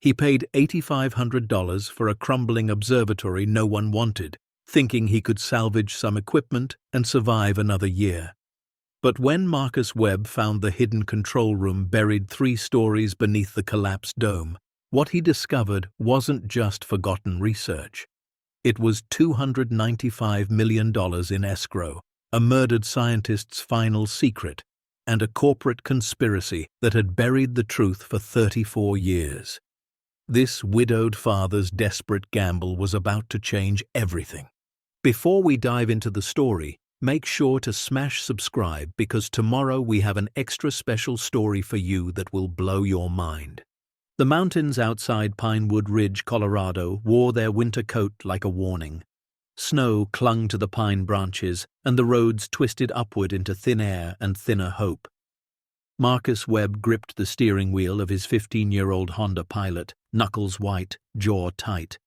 He paid $8,500 for a crumbling observatory no one wanted, thinking he could salvage some equipment and survive another year. But when Marcus Webb found the hidden control room buried 3 stories beneath the collapsed dome, what he discovered wasn't just forgotten research. It was $295 million in escrow, a murdered scientist's final secret, and a corporate conspiracy that had buried the truth for 34 years. This widowed father's desperate gamble was about to change everything. Before we dive into the story, make sure to smash subscribe because tomorrow we have an extra special story for you that will blow your mind. The mountains outside Pinewood Ridge, Colorado, wore their winter coat like a warning. Snow clung to the pine branches, and the roads twisted upward into thin air and thinner hope. Marcus Webb gripped the steering wheel of his 15-year-old Honda Pilot, knuckles white, jaw tight.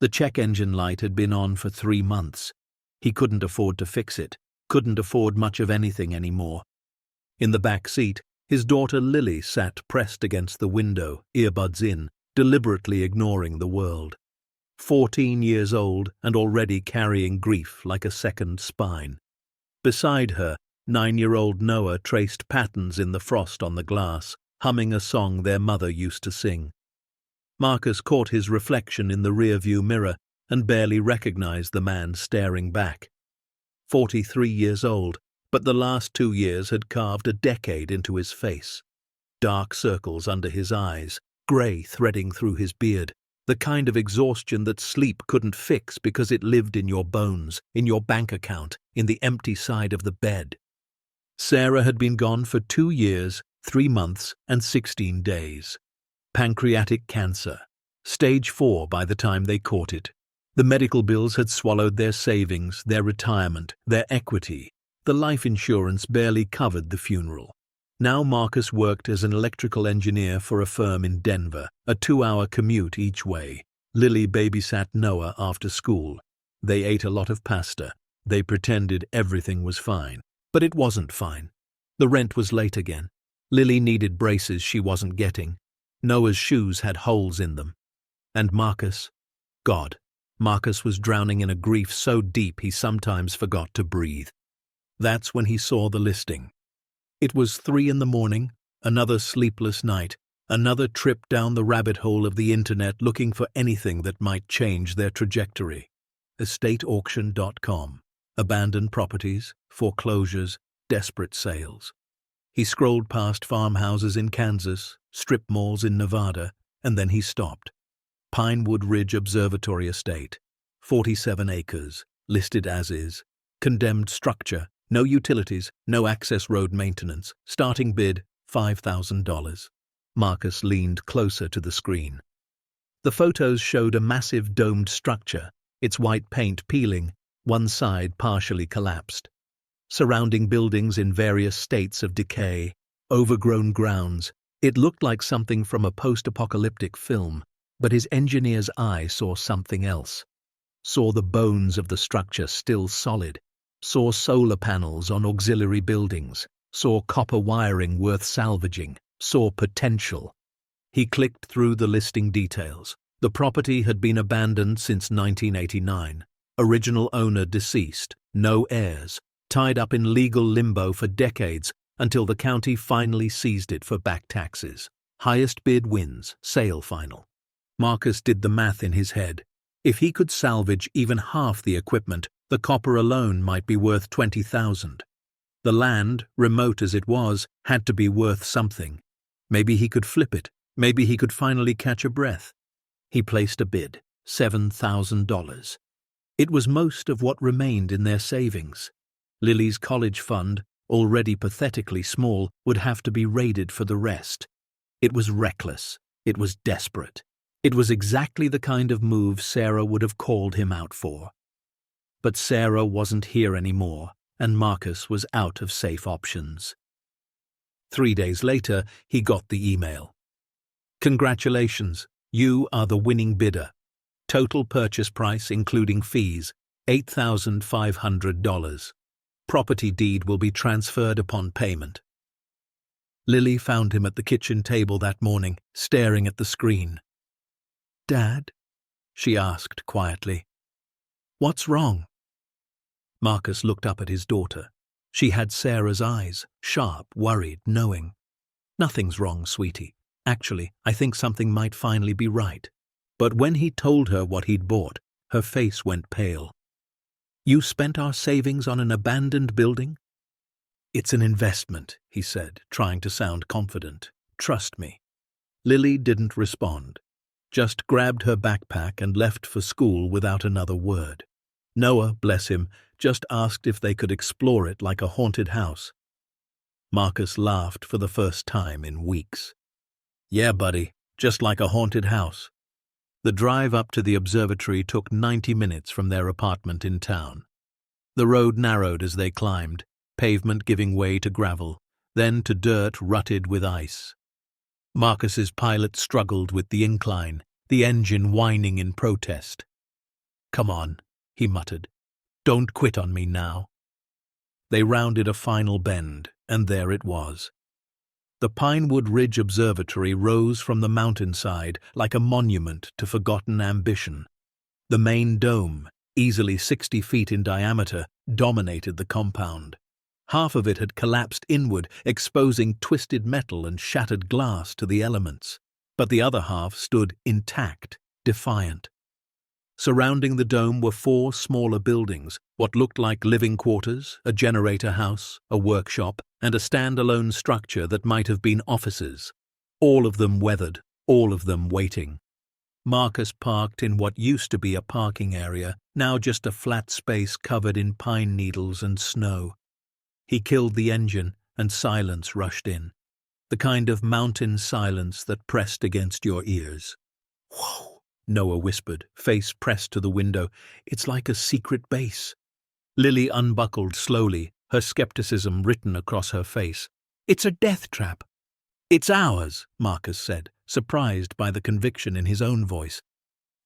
The check engine light had been on for 3 months. He couldn't afford to fix it, couldn't afford much of anything anymore. In the back seat, his daughter Lily sat pressed against the window, earbuds in, deliberately ignoring the world. 14 years old and already carrying grief like a second spine. Beside her, 9-year-old Noah traced patterns in the frost on the glass, humming a song their mother used to sing. Marcus caught his reflection in the rearview mirror and barely recognized the man staring back. 43 years old, but the last 2 years had carved a decade into his face. Dark circles under his eyes, grey threading through his beard, the kind of exhaustion that sleep couldn't fix because it lived in your bones, in your bank account, in the empty side of the bed. Sarah had been gone for 2 years, 3 months, and 16 days. Pancreatic cancer, stage 4 by the time they caught it. The medical bills had swallowed their savings, their retirement, their equity. The life insurance barely covered the funeral. Now Marcus worked as an electrical engineer for a firm in Denver, a 2-hour commute each way. Lily babysat Noah after school. They ate a lot of pasta. They pretended everything was fine. But it wasn't fine. The rent was late again. Lily needed braces she wasn't getting. Noah's shoes had holes in them. And Marcus? God, Marcus was drowning in a grief so deep he sometimes forgot to breathe. That's when he saw the listing. It was 3 in the morning, another sleepless night, another trip down the rabbit hole of the internet looking for anything that might change their trajectory. EstateAuction.com. Abandoned properties, foreclosures, desperate sales. He scrolled past farmhouses in Kansas, strip malls in Nevada, and then he stopped. Pinewood Ridge Observatory Estate, 47 acres, listed as is. Condemned structure, no utilities, no access road maintenance. Starting bid, $5,000. Marcus leaned closer to the screen. The photos showed a massive domed structure, its white paint peeling, one side partially collapsed. Surrounding buildings in various states of decay, overgrown grounds. It looked like something from a post-apocalyptic film, but his engineer's eye saw something else. Saw the bones of the structure still solid. Saw solar panels on auxiliary buildings. Saw copper wiring worth salvaging. Saw potential. He clicked through the listing details. The property had been abandoned since 1989. Original owner deceased. No heirs. Tied up in legal limbo for decades until the county finally seized it for back taxes. Highest bid wins. Sale final. Marcus did the math in his head. If he could salvage even half the equipment, the copper alone might be worth $20,000. The land, remote as it was, had to be worth something. Maybe he could flip it. Maybe he could finally catch a breath. He placed a bid, $7,000. It was most of what remained in their savings. Lily's college fund, already pathetically small, would have to be raided for the rest. It was reckless. It was desperate. It was exactly the kind of move Sarah would have called him out for. But Sarah wasn't here anymore, and Marcus was out of safe options. 3 days later, he got the email. Congratulations, you are the winning bidder. Total purchase price including fees, $8,500. Property deed will be transferred upon payment. Lily found him at the kitchen table that morning, staring at the screen. Dad? She asked quietly. What's wrong? Marcus looked up at his daughter. She had Sarah's eyes, sharp, worried, knowing. Nothing's wrong, sweetie. Actually, I think something might finally be right. But when he told her what he'd bought, her face went pale. You spent our savings on an abandoned building? It's an investment, he said, trying to sound confident. Trust me. Lily didn't respond, just grabbed her backpack and left for school without another word. Noah, bless him, just asked if they could explore it like a haunted house. Marcus laughed for the first time in weeks. Yeah, buddy, just like a haunted house. The drive up to the observatory took 90 minutes from their apartment in town. The road narrowed as they climbed, pavement giving way to gravel, then to dirt rutted with ice. Marcus's pilot struggled with the incline, the engine whining in protest. Come on, he muttered. Don't quit on me now. They rounded a final bend, and there it was. The Pinewood Ridge Observatory rose from the mountainside like a monument to forgotten ambition. The main dome, easily 60 feet in diameter, dominated the compound. Half of it had collapsed inward, exposing twisted metal and shattered glass to the elements. But the other half stood intact, defiant. Surrounding the dome were 4 smaller buildings, what looked like living quarters, a generator house, a workshop, and a standalone structure that might have been offices. All of them weathered, all of them waiting. Marcus parked in what used to be a parking area, now just a flat space covered in pine needles and snow. He killed the engine, and silence rushed in. The kind of mountain silence that pressed against your ears. Whoa, Noah whispered, face pressed to the window. It's like a secret base. Lily unbuckled slowly, her skepticism written across her face. It's a death trap. It's ours, Marcus said, surprised by the conviction in his own voice.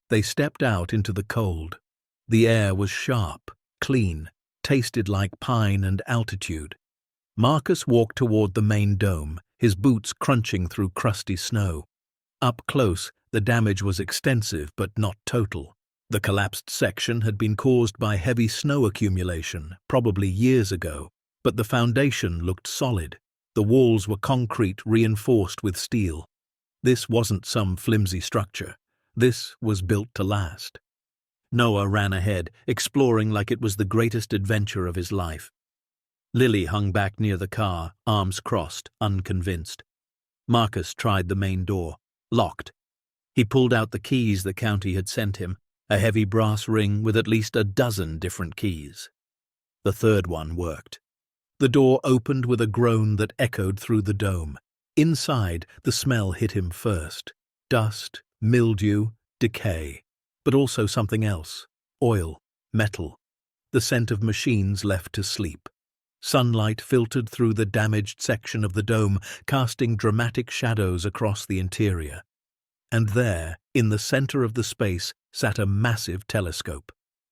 They stepped out into the cold. The air was sharp, clean, tasted like pine and altitude. Marcus walked toward the main dome, his boots crunching through crusty snow. Up close, the damage was extensive but not total. The collapsed section had been caused by heavy snow accumulation, probably years ago, but the foundation looked solid. The walls were concrete reinforced with steel. This wasn't some flimsy structure. This was built to last. Noah ran ahead, exploring like it was the greatest adventure of his life. Lily hung back near the car, arms crossed, unconvinced. Marcus tried the main door. Locked. He pulled out the keys the county had sent him, a heavy brass ring with at least a dozen different keys. The third one worked. The door opened with a groan that echoed through the dome. Inside, the smell hit him first. Dust, mildew, decay. But also something else. Oil, metal. The scent of machines left to sleep. Sunlight filtered through the damaged section of the dome, casting dramatic shadows across the interior. And there, in the center of the space, sat a massive telescope.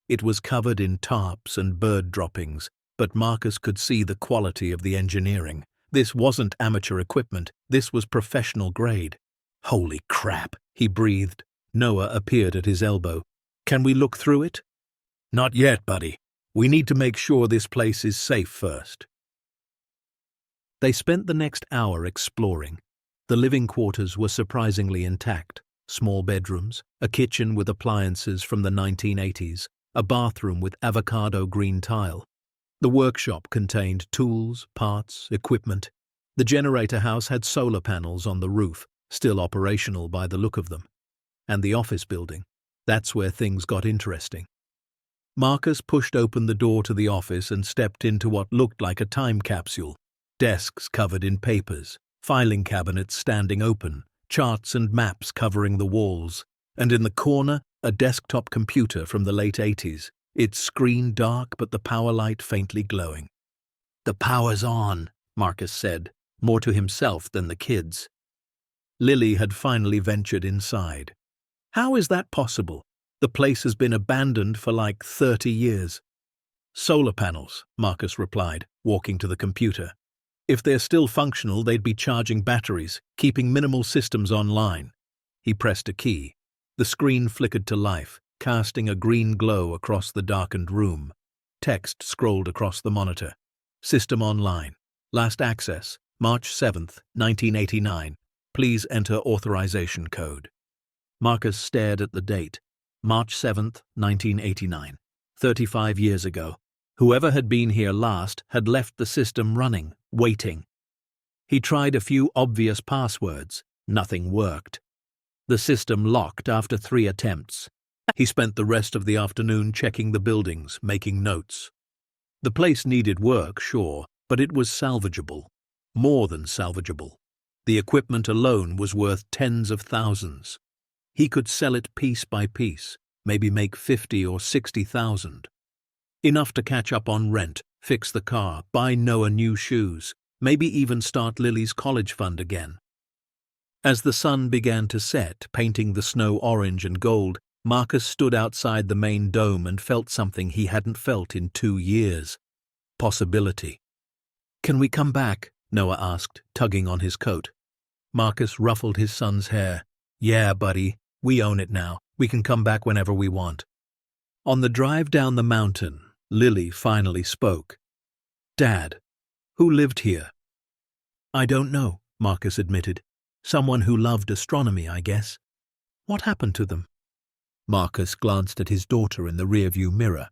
It was covered in tarps and bird droppings, but Marcus could see the quality of the engineering. This wasn't amateur equipment, this was professional grade. Holy crap, he breathed. Noah appeared at his elbow. Can we look through it? Not yet, buddy. We need to make sure this place is safe first. They spent the next hour exploring. The living quarters were surprisingly intact. Small bedrooms, a kitchen with appliances from the 1980s, a bathroom with avocado green tile. The workshop contained tools, parts, equipment. The generator house had solar panels on the roof, still operational by the look of them. And the office building. That's where things got interesting. Marcus pushed open the door to the office and stepped into what looked like a time capsule. Desks covered in papers, filing cabinets standing open, charts and maps covering the walls, and in the corner, a desktop computer from the late 80s, its screen dark but the power light faintly glowing. The power's on, Marcus said, more to himself than the kids. Lily had finally ventured inside. How is that possible? The place has been abandoned for like 30 years. Solar panels, Marcus replied, walking to the computer. If they're still functional, they'd be charging batteries, keeping minimal systems online. He pressed a key. The screen flickered to life, casting a green glow across the darkened room. Text scrolled across the monitor. System online. Last access, March 7th, 1989. Please enter authorization code. Marcus stared at the date. March 7th, 1989. 35 years ago. Whoever had been here last had left the system running, waiting. He tried a few obvious passwords. Nothing worked. The system locked after 3 attempts. He spent the rest of the afternoon checking the buildings, making notes. The place needed work, sure, but it was salvageable. More than salvageable. The equipment alone was worth tens of thousands. He could sell it piece by piece, maybe make 50 or 60,000. Enough to catch up on rent, fix the car, buy Noah new shoes, maybe even start Lily's college fund again. As the sun began to set, painting the snow orange and gold, Marcus stood outside the main dome and felt something he hadn't felt in 2 years. Possibility. "Can we come back?" Noah asked, tugging on his coat. Marcus ruffled his son's hair. "Yeah, buddy, we own it now. We can come back whenever we want." On the drive down the mountain, Lily finally spoke. "Dad, who lived here?" "I don't know," Marcus admitted. "Someone who loved astronomy, I guess." "What happened to them?" Marcus glanced at his daughter in the rearview mirror.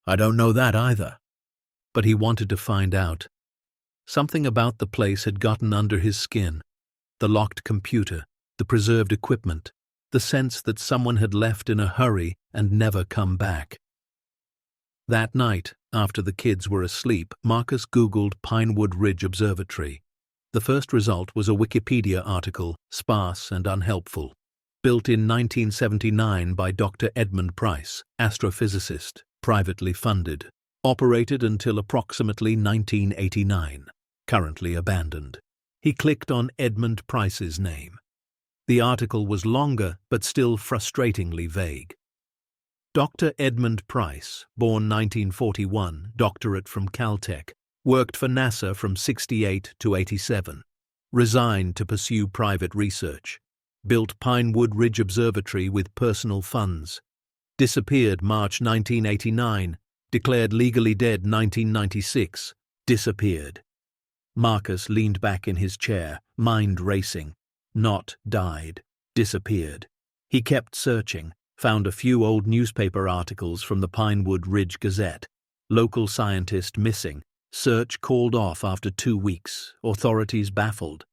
"I don't know that either." But he wanted to find out. Something about the place had gotten under his skin. The locked computer, the preserved equipment, the sense that someone had left in a hurry and never come back. That night, after the kids were asleep, Marcus Googled Pinewood Ridge Observatory. The first result was a Wikipedia article, sparse and unhelpful. Built in 1979 by Dr. Edmund Price, astrophysicist, privately funded. Operated until approximately 1989. Currently abandoned. He clicked on Edmund Price's name. The article was longer, but still frustratingly vague. Dr. Edmund Price, born 1941, doctorate from Caltech, worked for NASA from 68 to 87. Resigned to pursue private research. Built Pinewood Ridge Observatory with personal funds. Disappeared March 1989. Declared legally dead 1996. Disappeared. Marcus leaned back in his chair, mind racing. Not died. Disappeared. He kept searching, found a few old newspaper articles from the Pinewood Ridge Gazette. Local scientist missing. Search called off after 2 weeks. Authorities baffled.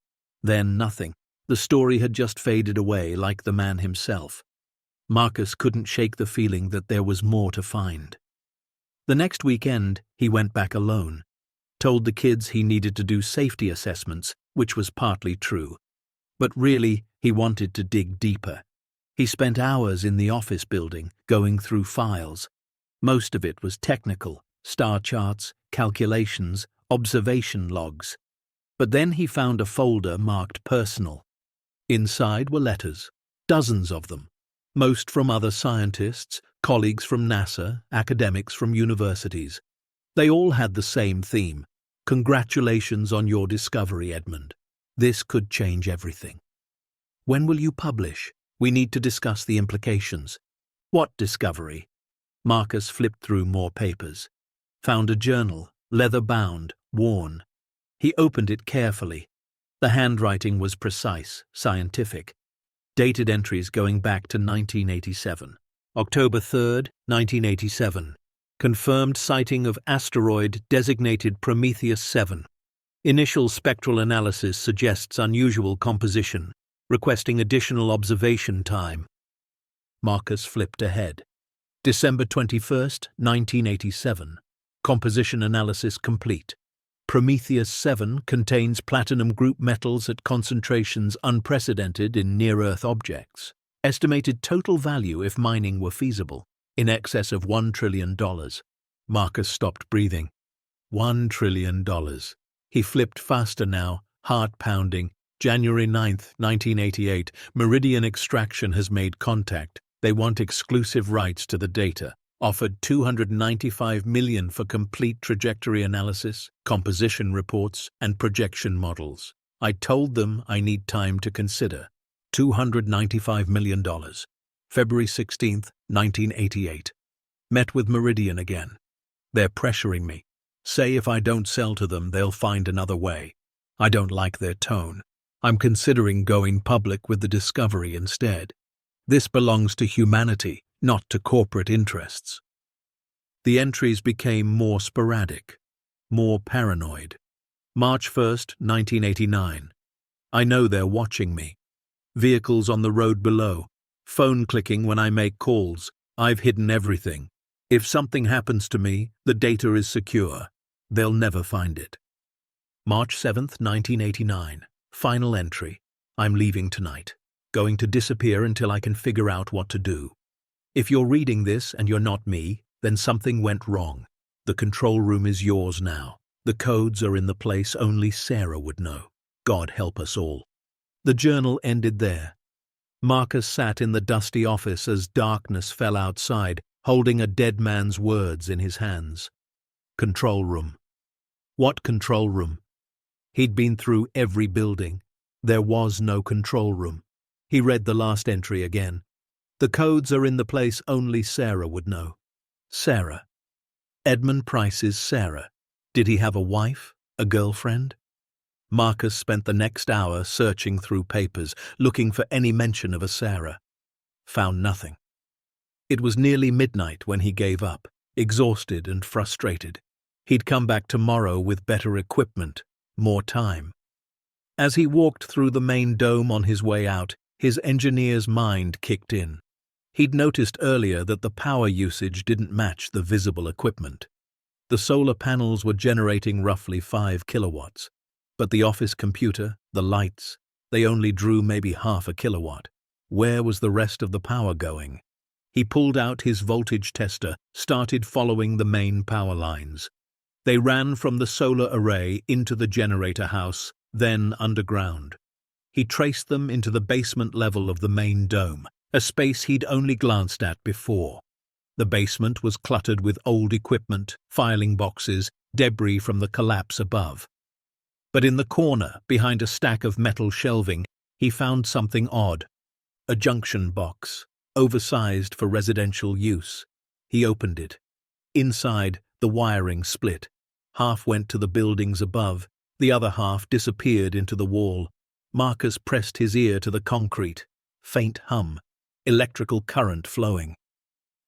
Then nothing. The story had just faded away like the man himself. Marcus couldn't shake the feeling that there was more to find. The next weekend, he went back alone. Told the kids he needed to do safety assessments, which was partly true. But really, he wanted to dig deeper. He spent hours in the office building, going through files. Most of it was technical, star charts, calculations, observation logs. But then he found a folder marked personal. Inside were letters, dozens of them. Most from other scientists, colleagues from NASA, academics from universities. They all had the same theme. "Congratulations on your discovery, Edmund. This could change everything. When will you publish? We need to discuss the implications." "What discovery?" Marcus flipped through more papers. Found a journal, leather-bound, worn. He opened it carefully. The handwriting was precise, scientific. Dated entries going back to 1987. October 3rd, 1987. Confirmed sighting of asteroid designated Prometheus 7. Initial spectral analysis suggests unusual composition, requesting additional observation time. Marcus flipped ahead. December 21st, 1987. Composition analysis complete. Prometheus 7 contains platinum group metals at concentrations unprecedented in near-Earth objects. Estimated total value if mining were feasible, in excess of $1 trillion. Marcus stopped breathing. $1 trillion. He flipped faster now, heart pounding. January 9th, 1988. Meridian Extraction has made contact. They want exclusive rights to the data. Offered $295 million for complete trajectory analysis, composition reports, and projection models. I told them I need time to consider. $295 million. February 16th, 1988. Met with Meridian again. They're pressuring me. Say if I don't sell to them, they'll find another way. I don't like their tone. I'm considering going public with the discovery instead. This belongs to humanity, not to corporate interests. The entries became more sporadic, more paranoid. March 1st, 1989. I know they're watching me. Vehicles on the road below. Phone clicking when I make calls. I've hidden everything. If something happens to me, the data is secure. They'll never find it. March 7th, 1989. Final entry. I'm leaving tonight. Going to disappear until I can figure out what to do. If you're reading this and you're not me, then something went wrong. The control room is yours now. The codes are in the place only Sarah would know. God help us all. The journal ended there. Marcus sat in the dusty office as darkness fell outside, holding a dead man's words in his hands. Control room. What control room? He'd been through every building. There was no control room. He read the last entry again. The codes are in the place only Sarah would know. Sarah. Edmund Price's Sarah. Did he have a wife? A girlfriend? Marcus spent the next hour searching through papers, looking for any mention of a Sarah. Found nothing. It was nearly midnight when he gave up, exhausted and frustrated. He'd come back tomorrow with better equipment, more time. As he walked through the main dome on his way out, his engineer's mind kicked in. He'd noticed earlier that the power usage didn't match the visible equipment. The solar panels were generating roughly 5 kilowatts, but the office computer, the lights, they only drew maybe half a kilowatt. Where was the rest of the power going? He pulled out his voltage tester, started following the main power lines. They ran from the solar array into the generator house, then underground. He traced them into the basement level of the main dome, a space he'd only glanced at before. The basement was cluttered with old equipment, filing boxes, debris from the collapse above. But in the corner, behind a stack of metal shelving, he found something odd. A junction box, oversized for residential use. He opened it. Inside, the wiring split. Half went to the buildings above, the other half disappeared into the wall. Marcus pressed his ear to the concrete. Faint hum. Electrical current flowing.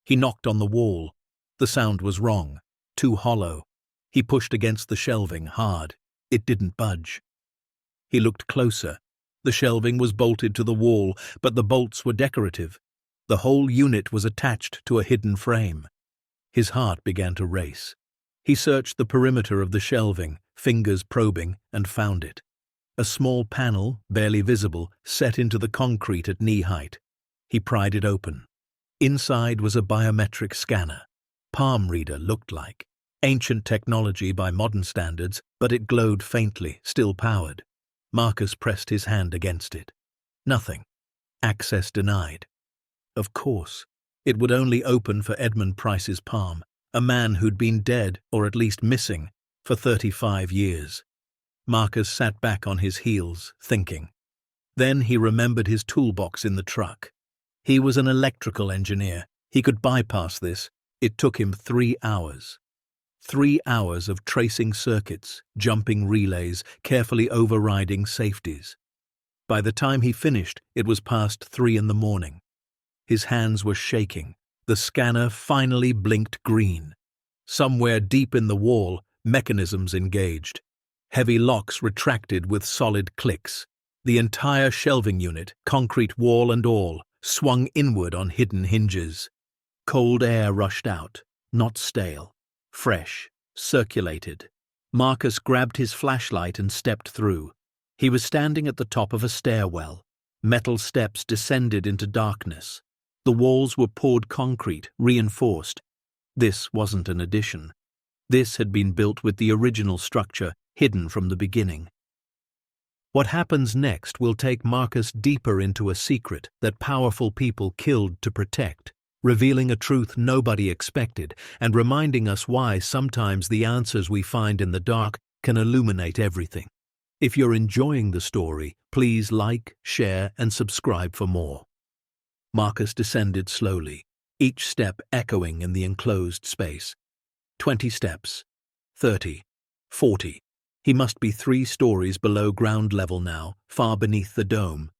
He knocked on the wall. The sound was wrong, too hollow. He pushed against the shelving hard. It didn't budge. He looked closer. The shelving was bolted to the wall, but the bolts were decorative. The whole unit was attached to a hidden frame. His heart began to race. He searched the perimeter of the shelving, fingers probing, and found it. A small panel, barely visible, set into the concrete at knee height. He pried it open. Inside was a biometric scanner. Palm reader looked like. Ancient technology by modern standards, but it glowed faintly, still powered. Marcus pressed his hand against it. Nothing. Access denied. Of course, it would only open for Edmund Price's palm, a man who'd been dead, or at least missing, for 35 years. Marcus sat back on his heels, thinking. Then he remembered his toolbox in the truck. He was an electrical engineer. He could bypass this. It took him 3 hours. 3 hours of tracing circuits, jumping relays, carefully overriding safeties. By the time he finished, it was past 3 in the morning. His hands were shaking. The scanner finally blinked green. Somewhere deep in the wall, mechanisms engaged. Heavy locks retracted with solid clicks. The entire shelving unit, concrete wall and all, swung inward on hidden hinges. Cold air rushed out, not stale. Fresh, circulated. Marcus grabbed his flashlight and stepped through. He was standing at the top of a stairwell. Metal steps descended into darkness. The walls were poured concrete, reinforced. This wasn't an addition. This had been built with the original structure, hidden from the beginning. What happens next will take Marcus deeper into a secret that powerful people killed to protect, revealing a truth nobody expected and reminding us why sometimes the answers we find in the dark can illuminate everything. If you're enjoying the story, please like, share, and subscribe for more. Marcus descended slowly, each step echoing in the enclosed space. 20 steps. 30. 40. He must be 3 stories below ground level now, far beneath the dome.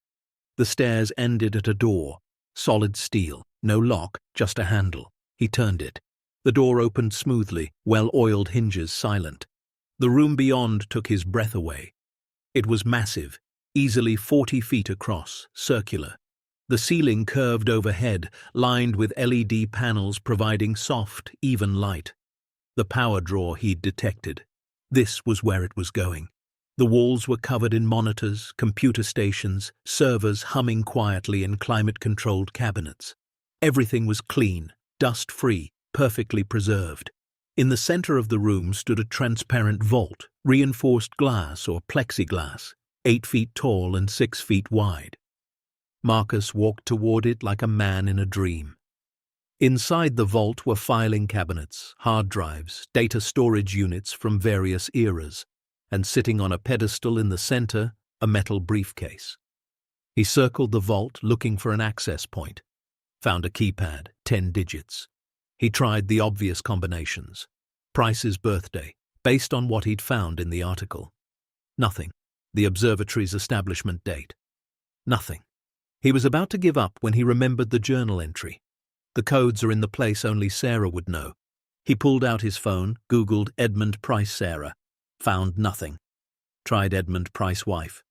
The stairs ended at a door, solid steel, no lock, just a handle. He turned it. The door opened smoothly, well-oiled hinges silent. The room beyond took his breath away. It was massive, easily 40 feet across, circular. The ceiling curved overhead, lined with LED panels providing soft, even light. The power draw he'd detected. This was where it was going. The walls were covered in monitors, computer stations, servers humming quietly in climate-controlled cabinets. Everything was clean, dust-free, perfectly preserved. In the center of the room stood a transparent vault, reinforced glass or plexiglass, 8 feet tall and 6 feet wide. Marcus walked toward it like a man in a dream. Inside the vault were filing cabinets, hard drives, data storage units from various eras, and sitting on a pedestal in the center, a metal briefcase. He circled the vault looking for an access point. Found a keypad, 10 digits. He tried the obvious combinations. Price's birthday, based on what he'd found in the article. Nothing. The observatory's establishment date. Nothing. He was about to give up when he remembered the journal entry. The codes are in the place only Sarah would know. He pulled out his phone, Googled Edmund Price Sarah. Found nothing. Tried Edmund Price wife.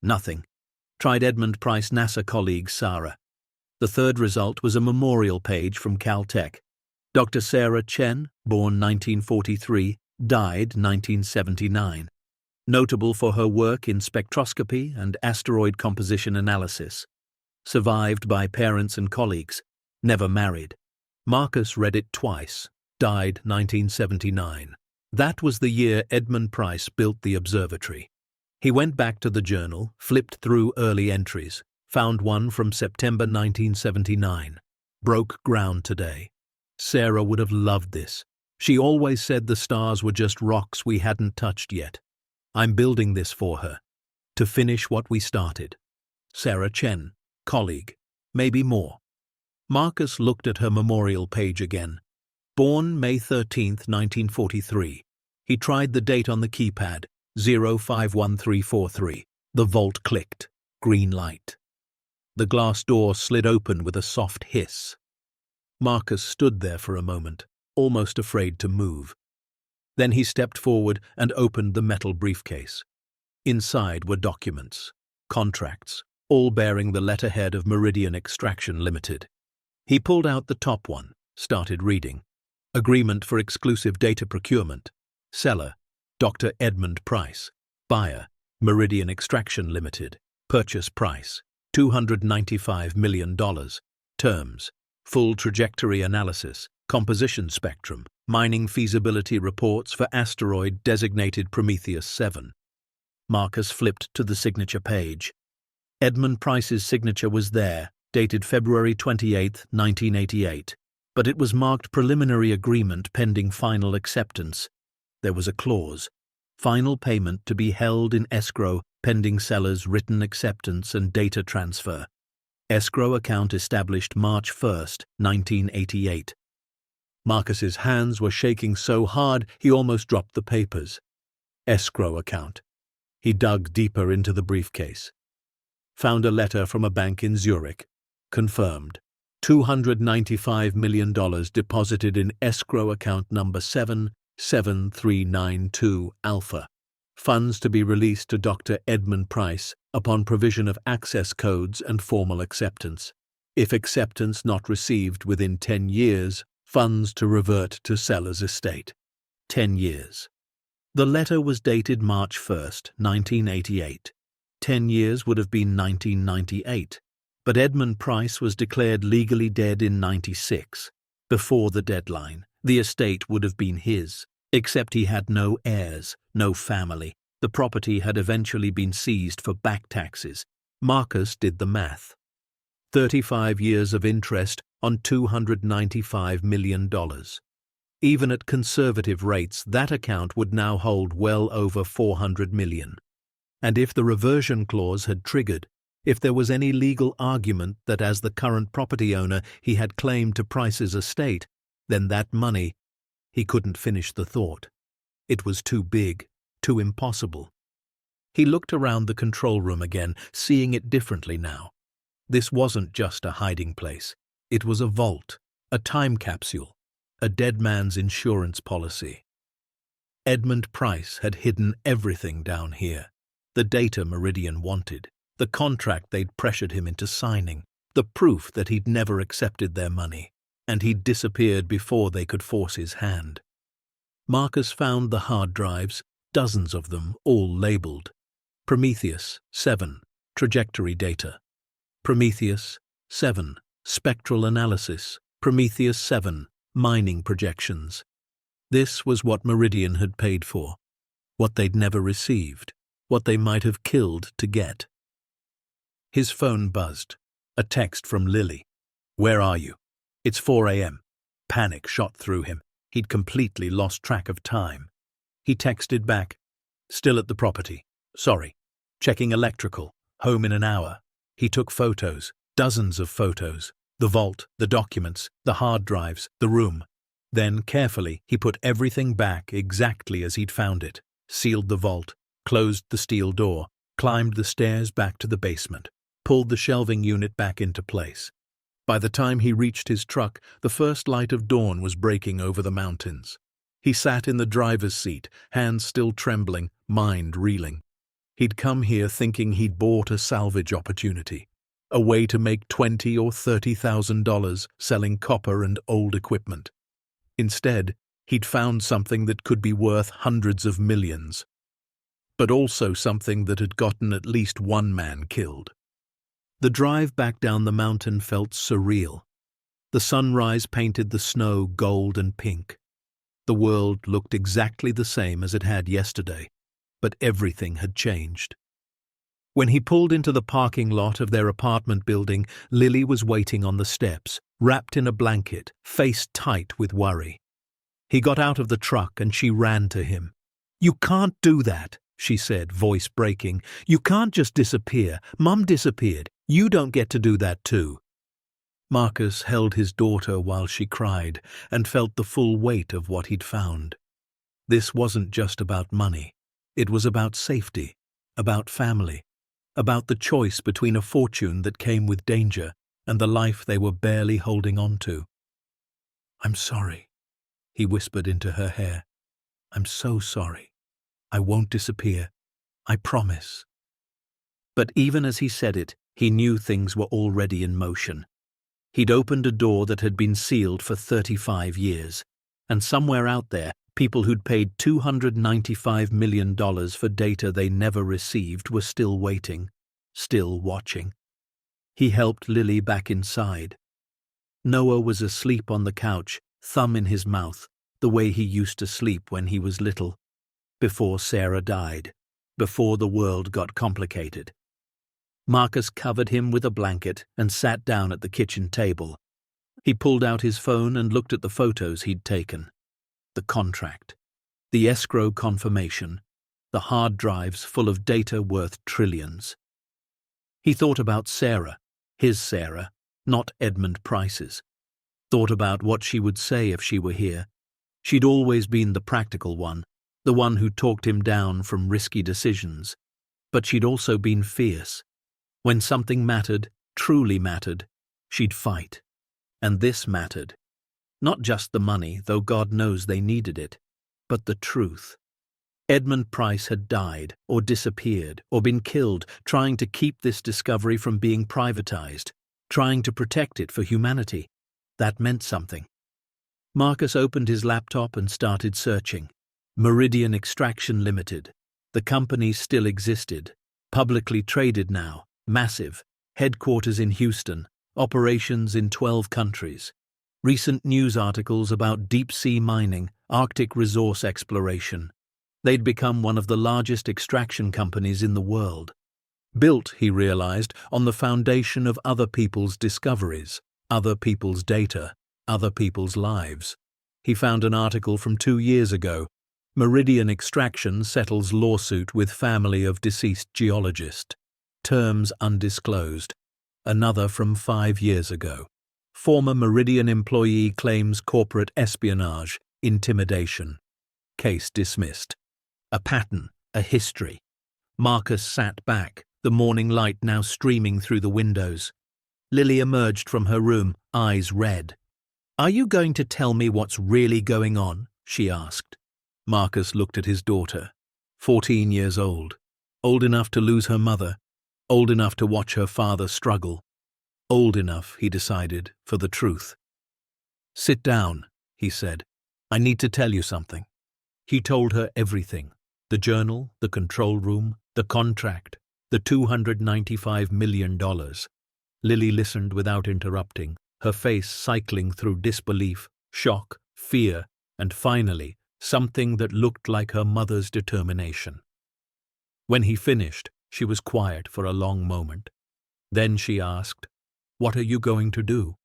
Nothing. Tried Edmund Price NASA colleague Sarah. The third result was a memorial page from Caltech. Dr. Sarah Chen, born 1943, died 1979. Notable for her work in spectroscopy and asteroid composition analysis. Survived by parents and colleagues. Never married. Marcus read it twice. Died 1979. That was the year Edmund Price built the observatory. He went back to the journal, flipped through early entries, found one from September 1979. Broke ground today. Sarah would have loved this. She always said the stars were just rocks we hadn't touched yet. I'm building this for her. To finish what we started. Sarah Chen, colleague, maybe more. Marcus looked at her memorial page again. Born May 13, 1943. He tried the date on the keypad, 051343. The vault clicked. Green light. The glass door slid open with a soft hiss. Marcus stood there for a moment, almost afraid to move. Then he stepped forward and opened the metal briefcase. Inside were documents, contracts, all bearing the letterhead of Meridian Extraction Limited. He pulled out the top one, started reading. Agreement for exclusive data procurement. Seller, Dr. Edmund Price. Buyer, Meridian Extraction Limited. Purchase price, $295 million. Terms, full trajectory analysis, composition spectrum, mining feasibility reports for asteroid designated Prometheus 7. Marcus flipped to the signature page. Edmund Price's signature was there, dated February 28, 1988, but it was marked preliminary agreement pending final acceptance. There was a clause, final payment to be held in escrow pending seller's written acceptance and data transfer. Escrow account established March 1, 1988. Marcus's hands were shaking so hard he almost dropped the papers. Escrow account. He dug deeper into the briefcase. Found a letter from a bank in Zurich. Confirmed. $295 million deposited in escrow account number 77392 Alpha. Funds to be released to Dr. Edmund Price upon provision of access codes and formal acceptance. If acceptance not received within 10 years, funds to revert to seller's estate. 10 years. The letter was dated March 1, 1988. 10 years would have been 1998. But Edmund Price was declared legally dead in 96. Before the deadline, the estate would have been his, except he had no heirs, no family. The property had eventually been seized for back taxes. Marcus did the math. 35 years of interest on $295 million. Even at conservative rates, that account would now hold well over $400 million. And if the reversion clause had triggered, If there was any legal argument that as the current property owner he had claim to Price's estate, then that money— He couldn't finish the thought. It was too big, too impossible. He looked around the control room again, seeing it differently now. This wasn't just a hiding place. It was a vault, a time capsule, a dead man's insurance policy. Edmund Price had hidden everything down here. The data Meridian wanted, the contract they'd pressured him into signing, the proof that he'd never accepted their money, and he'd disappeared before they could force his hand. Marcus found the hard drives, dozens of them, all labeled. Prometheus, 7, trajectory data. Prometheus, 7, spectral analysis. Prometheus, 7, mining projections. This was what Meridian had paid for, what they'd never received, what they might have killed to get. His phone buzzed. A text from Lily. "Where are you?" "It's 4 a.m. Panic shot through him. He'd completely lost track of time. He texted back, "Still at the property. Sorry. Checking electrical. Home in an hour." He took photos, dozens of photos. The vault, the documents, the hard drives, the room. Then, carefully, he put everything back exactly as he'd found it, sealed the vault, closed the steel door, climbed the stairs back to the basement, pulled the shelving unit back into place. By the time he reached his truck, the first light of dawn was breaking over the mountains. He sat in the driver's seat, hands still trembling, mind reeling. He'd come here thinking he'd bought a salvage opportunity, a way to make $20,000 or $30,000 selling copper and old equipment. Instead, he'd found something that could be worth hundreds of millions, but also something that had gotten at least one man killed. The drive back down the mountain felt surreal. The sunrise painted the snow gold and pink. The world looked exactly the same as it had yesterday, but everything had changed. When he pulled into the parking lot of their apartment building, Lily was waiting on the steps, wrapped in a blanket, face tight with worry. He got out of the truck and she ran to him. "You can't do that," she said, voice breaking. "You can't just disappear. Mum disappeared. You don't get to do that too." Marcus held his daughter while she cried and felt the full weight of what he'd found. This wasn't just about money. It was about safety, about family, about the choice between a fortune that came with danger and the life they were barely holding on to. "I'm sorry," he whispered into her hair. "I'm so sorry. I won't disappear. I promise." But even as he said it, he knew things were already in motion. He'd opened a door that had been sealed for 35 years, and somewhere out there, people who'd paid $295 million for data they never received were still waiting, still watching. He helped Lily back inside. Noah was asleep on the couch, thumb in his mouth, the way he used to sleep when he was little, before Sarah died, before the world got complicated. Marcus covered him with a blanket and sat down at the kitchen table. He pulled out his phone and looked at the photos he'd taken. The contract, the escrow confirmation, the hard drives full of data worth trillions. He thought about Sarah, his Sarah, not Edmund Price's. Thought about what she would say if she were here. She'd always been the practical one, the one who talked him down from risky decisions. But she'd also been fierce. When something mattered, truly mattered, she'd fight. And this mattered. Not just the money, though God knows they needed it, but the truth. Edmund Price had died, or disappeared, or been killed, trying to keep this discovery from being privatized, trying to protect it for humanity. That meant something. Marcus opened his laptop and started searching. Meridian Extraction Limited. The company still existed. Publicly traded now. Massive. Headquarters in Houston. Operations in 12 countries. Recent news articles about deep-sea mining, Arctic resource exploration. They'd become one of the largest extraction companies in the world. Built, he realized, on the foundation of other people's discoveries, other people's data, other people's lives. He found an article from 2 years ago. Meridian Extraction settles lawsuit with family of deceased geologist. Terms undisclosed. Another from 5 years ago. Former Meridian employee claims corporate espionage, intimidation. Case dismissed. A pattern, a history. Marcus sat back, the morning light now streaming through the windows. Lily emerged from her room, eyes red. "Are you going to tell me what's really going on?" she asked. Marcus looked at his daughter, 14 years old enough to lose her mother, old enough to watch her father struggle, old enough, he decided, for the truth. "Sit down," he said. "I need to tell you something." He told her everything. The journal, the control room, the contract, the $295 million. Lily listened without interrupting, her face cycling through disbelief, shock, fear, and finally, something that looked like her mother's determination. When he finished, she was quiet for a long moment. Then she asked, "What are you going to do?"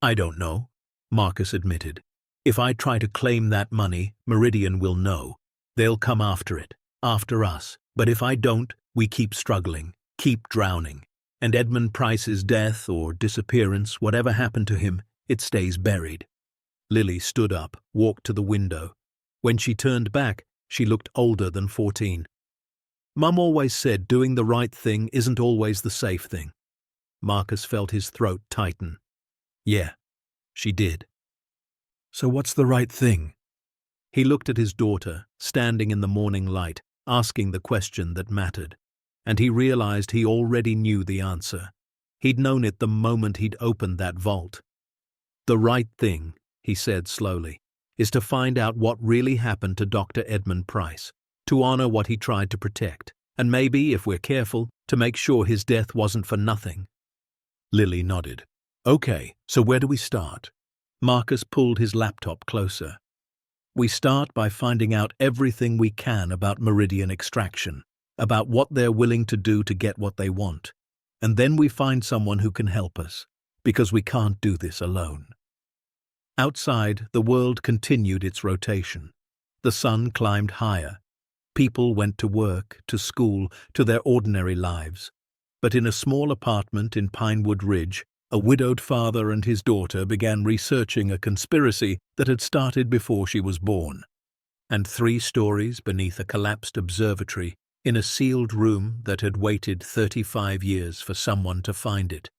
"I don't know," Marcus admitted. "If I try to claim that money, Meridian will know. They'll come after it, after us. But if I don't, we keep struggling, keep drowning. And Edmund Price's death or disappearance, whatever happened to him, it stays buried." Lily stood up, walked to the window. When she turned back, she looked older than 14. "Mum always said doing the right thing isn't always the safe thing." Marcus felt his throat tighten. "Yeah, she did." "So what's the right thing?" He looked at his daughter, standing in the morning light, asking the question that mattered. And he realized he already knew the answer. He'd known it the moment he'd opened that vault. "The right thing," he said slowly, "is to find out what really happened to Dr. Edmund Price, to honor what he tried to protect, and maybe, if we're careful, to make sure his death wasn't for nothing." Lily nodded. "Okay, so where do we start?" Marcus pulled his laptop closer. "We start by finding out everything we can about Meridian extraction, about what they're willing to do to get what they want. And then we find someone who can help us, because we can't do this alone." Outside, the world continued its rotation. The sun climbed higher. People went to work, to school, to their ordinary lives. But in a small apartment in Pinewood Ridge, a widowed father and his daughter began researching a conspiracy that had started before she was born. And 3 stories beneath a collapsed observatory, in a sealed room that had waited 35 years for someone to find it.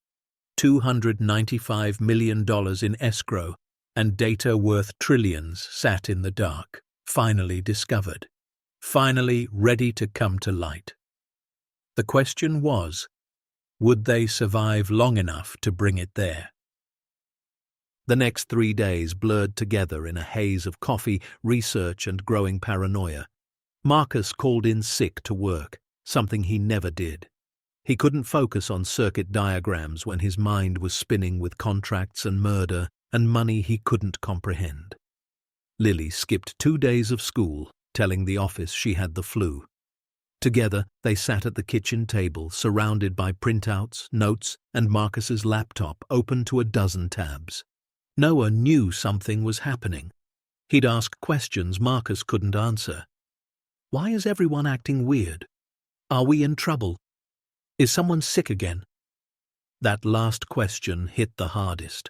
$295 million in escrow and data worth trillions sat in the dark, finally discovered, finally ready to come to light. The question was, would they survive long enough to bring it there? The next 3 days blurred together in a haze of coffee, research, and growing paranoia. Marcus called in sick to work, something he never did. He couldn't focus on circuit diagrams when his mind was spinning with contracts and murder and money he couldn't comprehend. Lily skipped 2 days of school, telling the office she had the flu. Together, they sat at the kitchen table, surrounded by printouts, notes, and Marcus's laptop open to a dozen tabs. Noah knew something was happening. He'd ask questions Marcus couldn't answer. Why is everyone acting weird? Are we in trouble? Is someone sick again? That last question hit the hardest.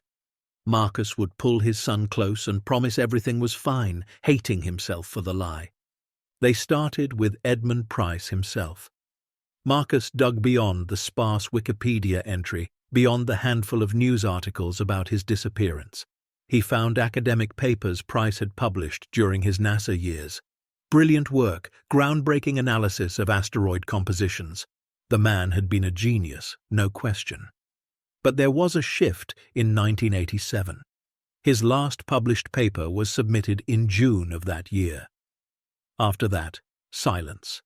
Marcus would pull his son close and promise everything was fine, hating himself for the lie. They started with Edmund Price himself. Marcus dug beyond the sparse Wikipedia entry, beyond the handful of news articles about his disappearance. He found academic papers Price had published during his NASA years. Brilliant work, groundbreaking analysis of asteroid compositions. The man had been a genius, no question. But there was a shift in 1987. His last published paper was submitted in June of that year. After that, silence.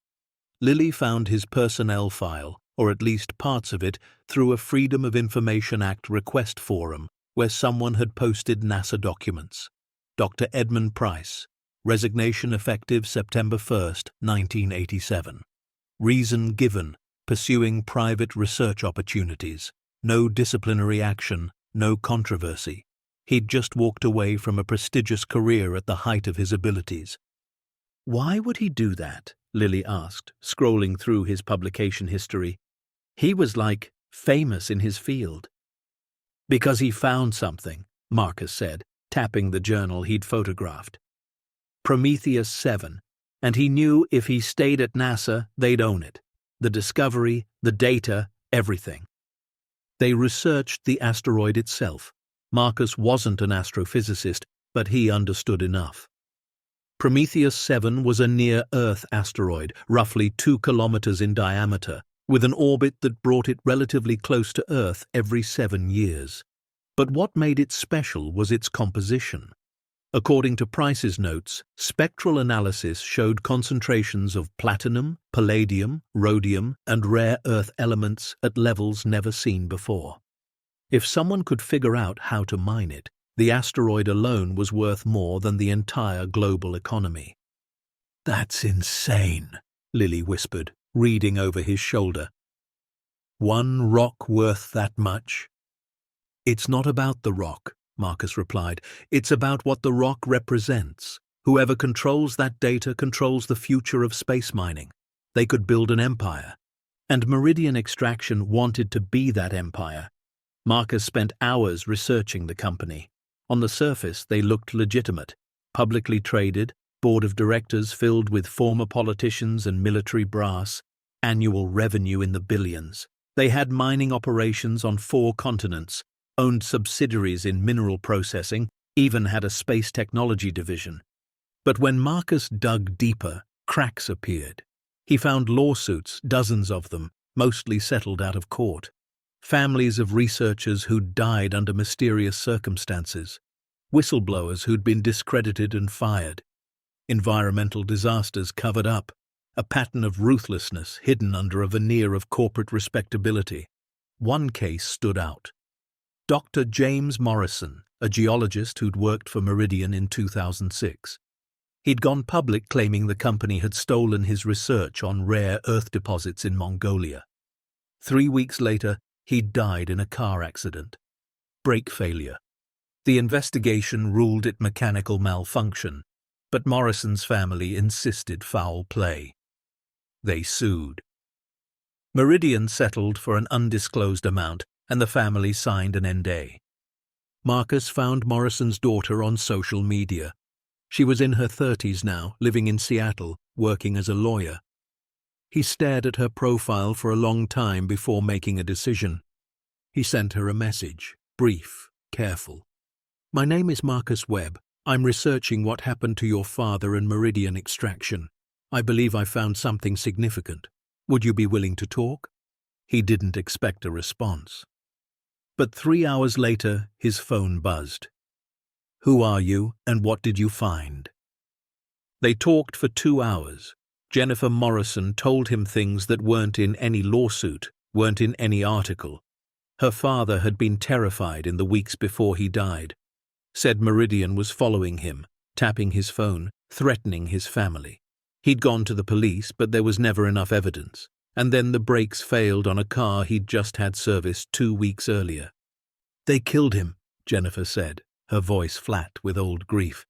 Lily found his personnel file, or at least parts of it, through a Freedom of Information Act request forum where someone had posted NASA documents. Dr. Edmund Price. Resignation effective September 1st, 1987. Reason given, pursuing private research opportunities. No disciplinary action, no controversy. He'd just walked away from a prestigious career at the height of his abilities. Why would he do that? Lily asked, scrolling through his publication history. He was like famous in his field. Because he found something, Marcus said, tapping the journal he'd photographed. Prometheus 7, and he knew if he stayed at NASA, they'd own it. The discovery, the data, everything. They researched the asteroid itself. Marcus wasn't an astrophysicist, but he understood enough. Prometheus 7 was a near-Earth asteroid, roughly 2 kilometers in diameter, with an orbit that brought it relatively close to Earth every 7 years. But what made it special was its composition. According to Price's notes, spectral analysis showed concentrations of platinum, palladium, rhodium, and rare earth elements at levels never seen before. If someone could figure out how to mine it, the asteroid alone was worth more than the entire global economy. "That's insane," Lily whispered, reading over his shoulder. "One rock worth that much?" "It's not about the rock," Marcus replied. "It's about what the rock represents. Whoever controls that data controls the future of space mining. They could build an empire. And Meridian Extraction wanted to be that empire." Marcus spent hours researching the company. On the surface, they looked legitimate. Publicly traded, board of directors filled with former politicians and military brass, annual revenue in the billions. They had mining operations on 4 continents, owned subsidiaries in mineral processing, even had a space technology division. But when Marcus dug deeper, cracks appeared. He found lawsuits, dozens of them, mostly settled out of court. Families of researchers who'd died under mysterious circumstances. Whistleblowers who'd been discredited and fired. Environmental disasters covered up. A pattern of ruthlessness hidden under a veneer of corporate respectability. One case stood out. Dr. James Morrison, a geologist who'd worked for Meridian in 2006. He'd gone public claiming the company had stolen his research on rare earth deposits in Mongolia. 3 weeks later, he'd died in a car accident. Brake failure. The investigation ruled it mechanical malfunction, but Morrison's family insisted foul play. They sued. Meridian settled for an undisclosed amount, and the family signed an NDA. Marcus found Morrison's daughter on social media. She was in her 30s now, living in Seattle, working as a lawyer. He stared at her profile for a long time before making a decision. He sent her a message, brief, careful. "My name is Marcus Webb. I'm researching what happened to your father and Meridian Extraction. I believe I found something significant. Would you be willing to talk?" He didn't expect a response. But 3 hours later, his phone buzzed. "Who are you, and what did you find?" They talked for 2 hours. Jennifer Morrison told him things that weren't in any lawsuit, weren't in any article. Her father had been terrified in the weeks before he died. Said Meridian was following him, tapping his phone, threatening his family. He'd gone to the police, but there was never enough evidence. And then the brakes failed on a car he'd just had serviced 2 weeks earlier. "They killed him," Jennifer said, her voice flat with old grief.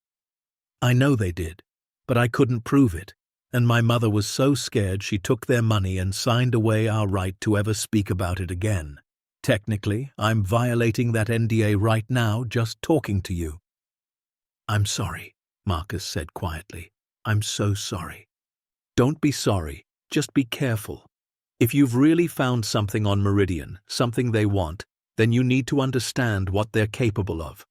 "I know they did, but I couldn't prove it, and my mother was so scared she took their money and signed away our right to ever speak about it again. Technically, I'm violating that NDA right now just talking to you." "I'm sorry," Marcus said quietly. "I'm so sorry." "Don't be sorry, just be careful. If you've really found something on Meridian, something they want, then you need to understand what they're capable of.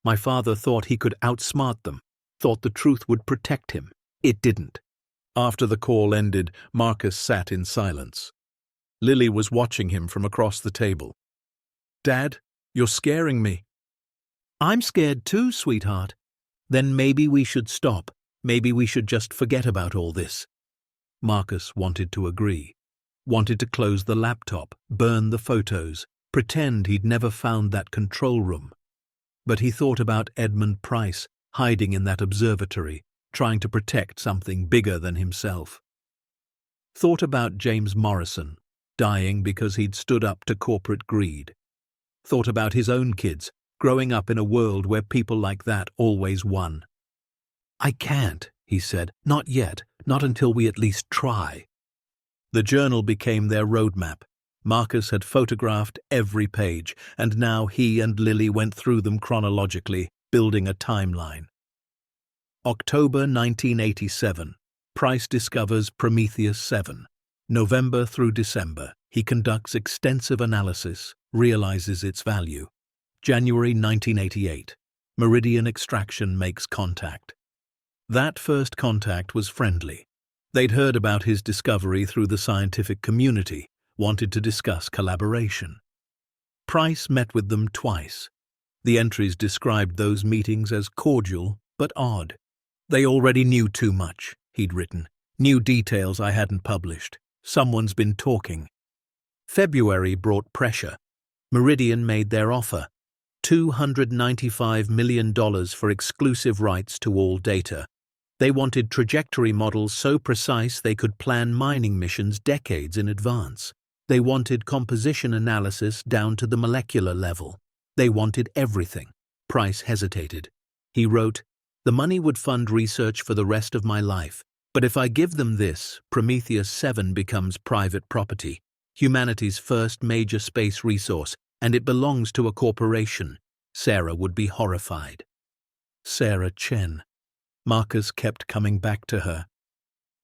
My father thought he could outsmart them, thought the truth would protect him. It didn't." After the call ended, Marcus sat in silence. Lily was watching him from across the table. "Dad, you're scaring me." "I'm scared too, sweetheart." "Then maybe we should stop. Maybe we should just forget about all this." Marcus wanted to agree. Wanted to close the laptop, burn the photos, pretend he'd never found that control room. But he thought about Edmund Price, hiding in that observatory, trying to protect something bigger than himself. Thought about James Morrison, dying because he'd stood up to corporate greed. Thought about his own kids, growing up in a world where people like that always won. "I can't," he said. "Not yet, not until we at least try." The journal became their roadmap. Marcus had photographed every page, and now he and Lily went through them chronologically, building a timeline. October 1987. Price discovers Prometheus 7. November through December, he conducts extensive analysis, realizes its value. January 1988. Meridian Extraction makes contact. That first contact was friendly. They'd heard about his discovery through the scientific community, wanted to discuss collaboration. Price met with them twice. The entries described those meetings as cordial but odd. They already knew too much, he'd written. New details I hadn't published. Someone's been talking. February brought pressure. Meridian made their offer. $295 million for exclusive rights to all data. They wanted trajectory models so precise they could plan mining missions decades in advance. They wanted composition analysis down to the molecular level. They wanted everything. Price hesitated. He wrote, "The money would fund research for the rest of my life, but if I give them this, Prometheus 7 becomes private property, humanity's first major space resource, and it belongs to a corporation. Sarah would be horrified." Sarah Chen. Marcus kept coming back to her.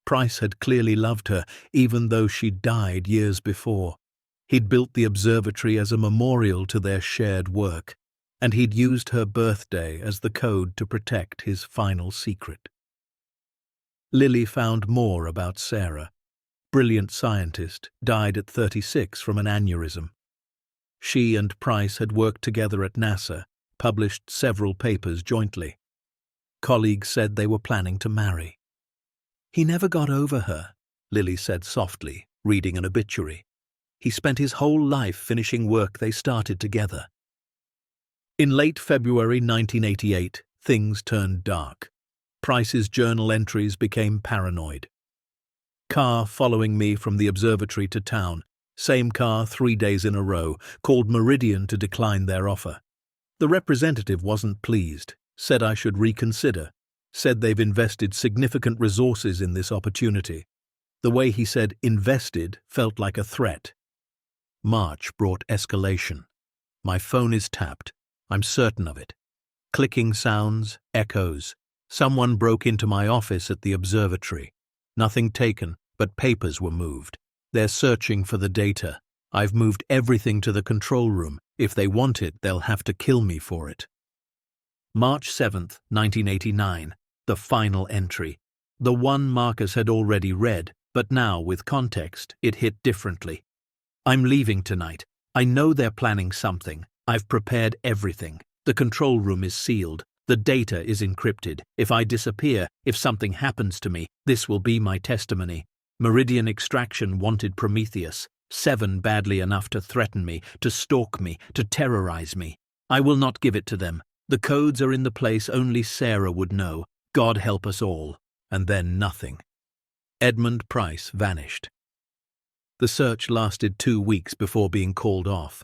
Price had clearly loved her, even though she'd died years before. He'd built the observatory as a memorial to their shared work, and he'd used her birthday as the code to protect his final secret. Lily found more about Sarah. Brilliant scientist, died at 36 from an aneurysm. She and Price had worked together at NASA, published several papers jointly. Colleagues said they were planning to marry. "He never got over her," Lily said softly, reading an obituary. "He spent his whole life finishing work they started together." In late February 1988, things turned dark. Price's journal entries became paranoid. "Car following me from the observatory to town. Same car 3 days in a row. Called Meridian to decline their offer. The representative wasn't pleased, said I should reconsider, said they've invested significant resources in this opportunity." The way he said invested felt like a threat. March brought escalation. "My phone is tapped. I'm certain of it. Clicking sounds, echoes. Someone broke into my office at the observatory. Nothing taken, but papers were moved. They're searching for the data. I've moved everything to the control room. If they want it, they'll have to kill me for it." March 7th, 1989. The final entry. The one Marcus had already read, but now, with context, it hit differently. "I'm leaving tonight. I know they're planning something. I've prepared everything. The control room is sealed. The data is encrypted. If I disappear, if something happens to me, this will be my testimony. Meridian Extraction wanted Prometheus. 7 badly enough to threaten me, to stalk me, to terrorize me. I will not give it to them. The codes are in the place only Sarah would know. God help us all." And then nothing. Edmund Price vanished. The search lasted 2 weeks before being called off.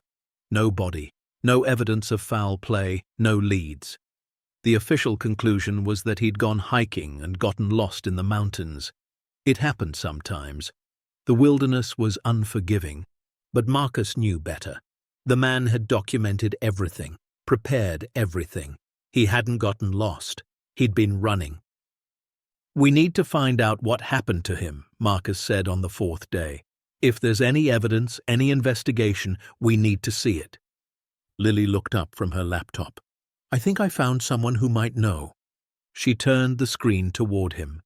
No body, no evidence of foul play, no leads. The official conclusion was that he'd gone hiking and gotten lost in the mountains. It happened sometimes. The wilderness was unforgiving, but Marcus knew better. The man had documented everything, prepared everything. He hadn't gotten lost. He'd been running. "We need to find out what happened to him," Marcus said on the 4th day. "If there's any evidence, any investigation, we need to see it." Lily looked up from her laptop. "I think I found someone who might know." She turned the screen toward him.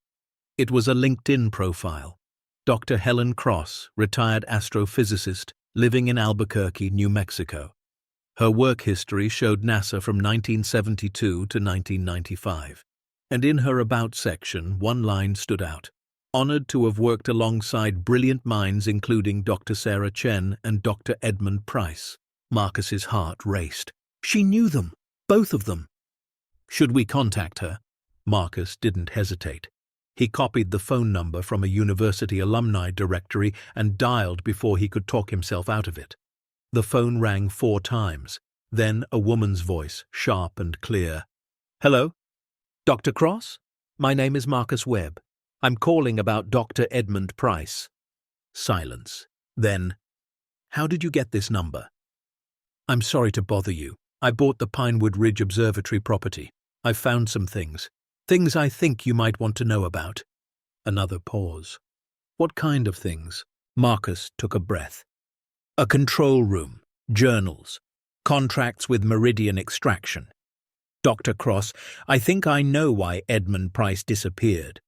It was a LinkedIn profile. Dr. Helen Cross, retired astrophysicist, living in Albuquerque, New Mexico. Her work history showed NASA from 1972 to 1995. And in her About section, one line stood out. "Honored to have worked alongside brilliant minds including Dr. Sarah Chen and Dr. Edmund Price." Marcus's heart raced. She knew them, both of them. "Should we contact her?" Marcus didn't hesitate. He copied the phone number from a university alumni directory and dialed before he could talk himself out of it. The phone rang 4 times. Then a woman's voice, sharp and clear. "Hello? Dr. Cross? My name is Marcus Webb. I'm calling about Dr. Edmund Price." Silence. Then, How did you get this number? I'm sorry to bother you. I bought the Pinewood Ridge Observatory property. I've found some things. Things I think you might want to know about. Another pause. What kind of things? Marcus took a breath. A control room, journals, contracts with Meridian Extraction. Dr. Cross, I think I know why Edmund Price disappeared.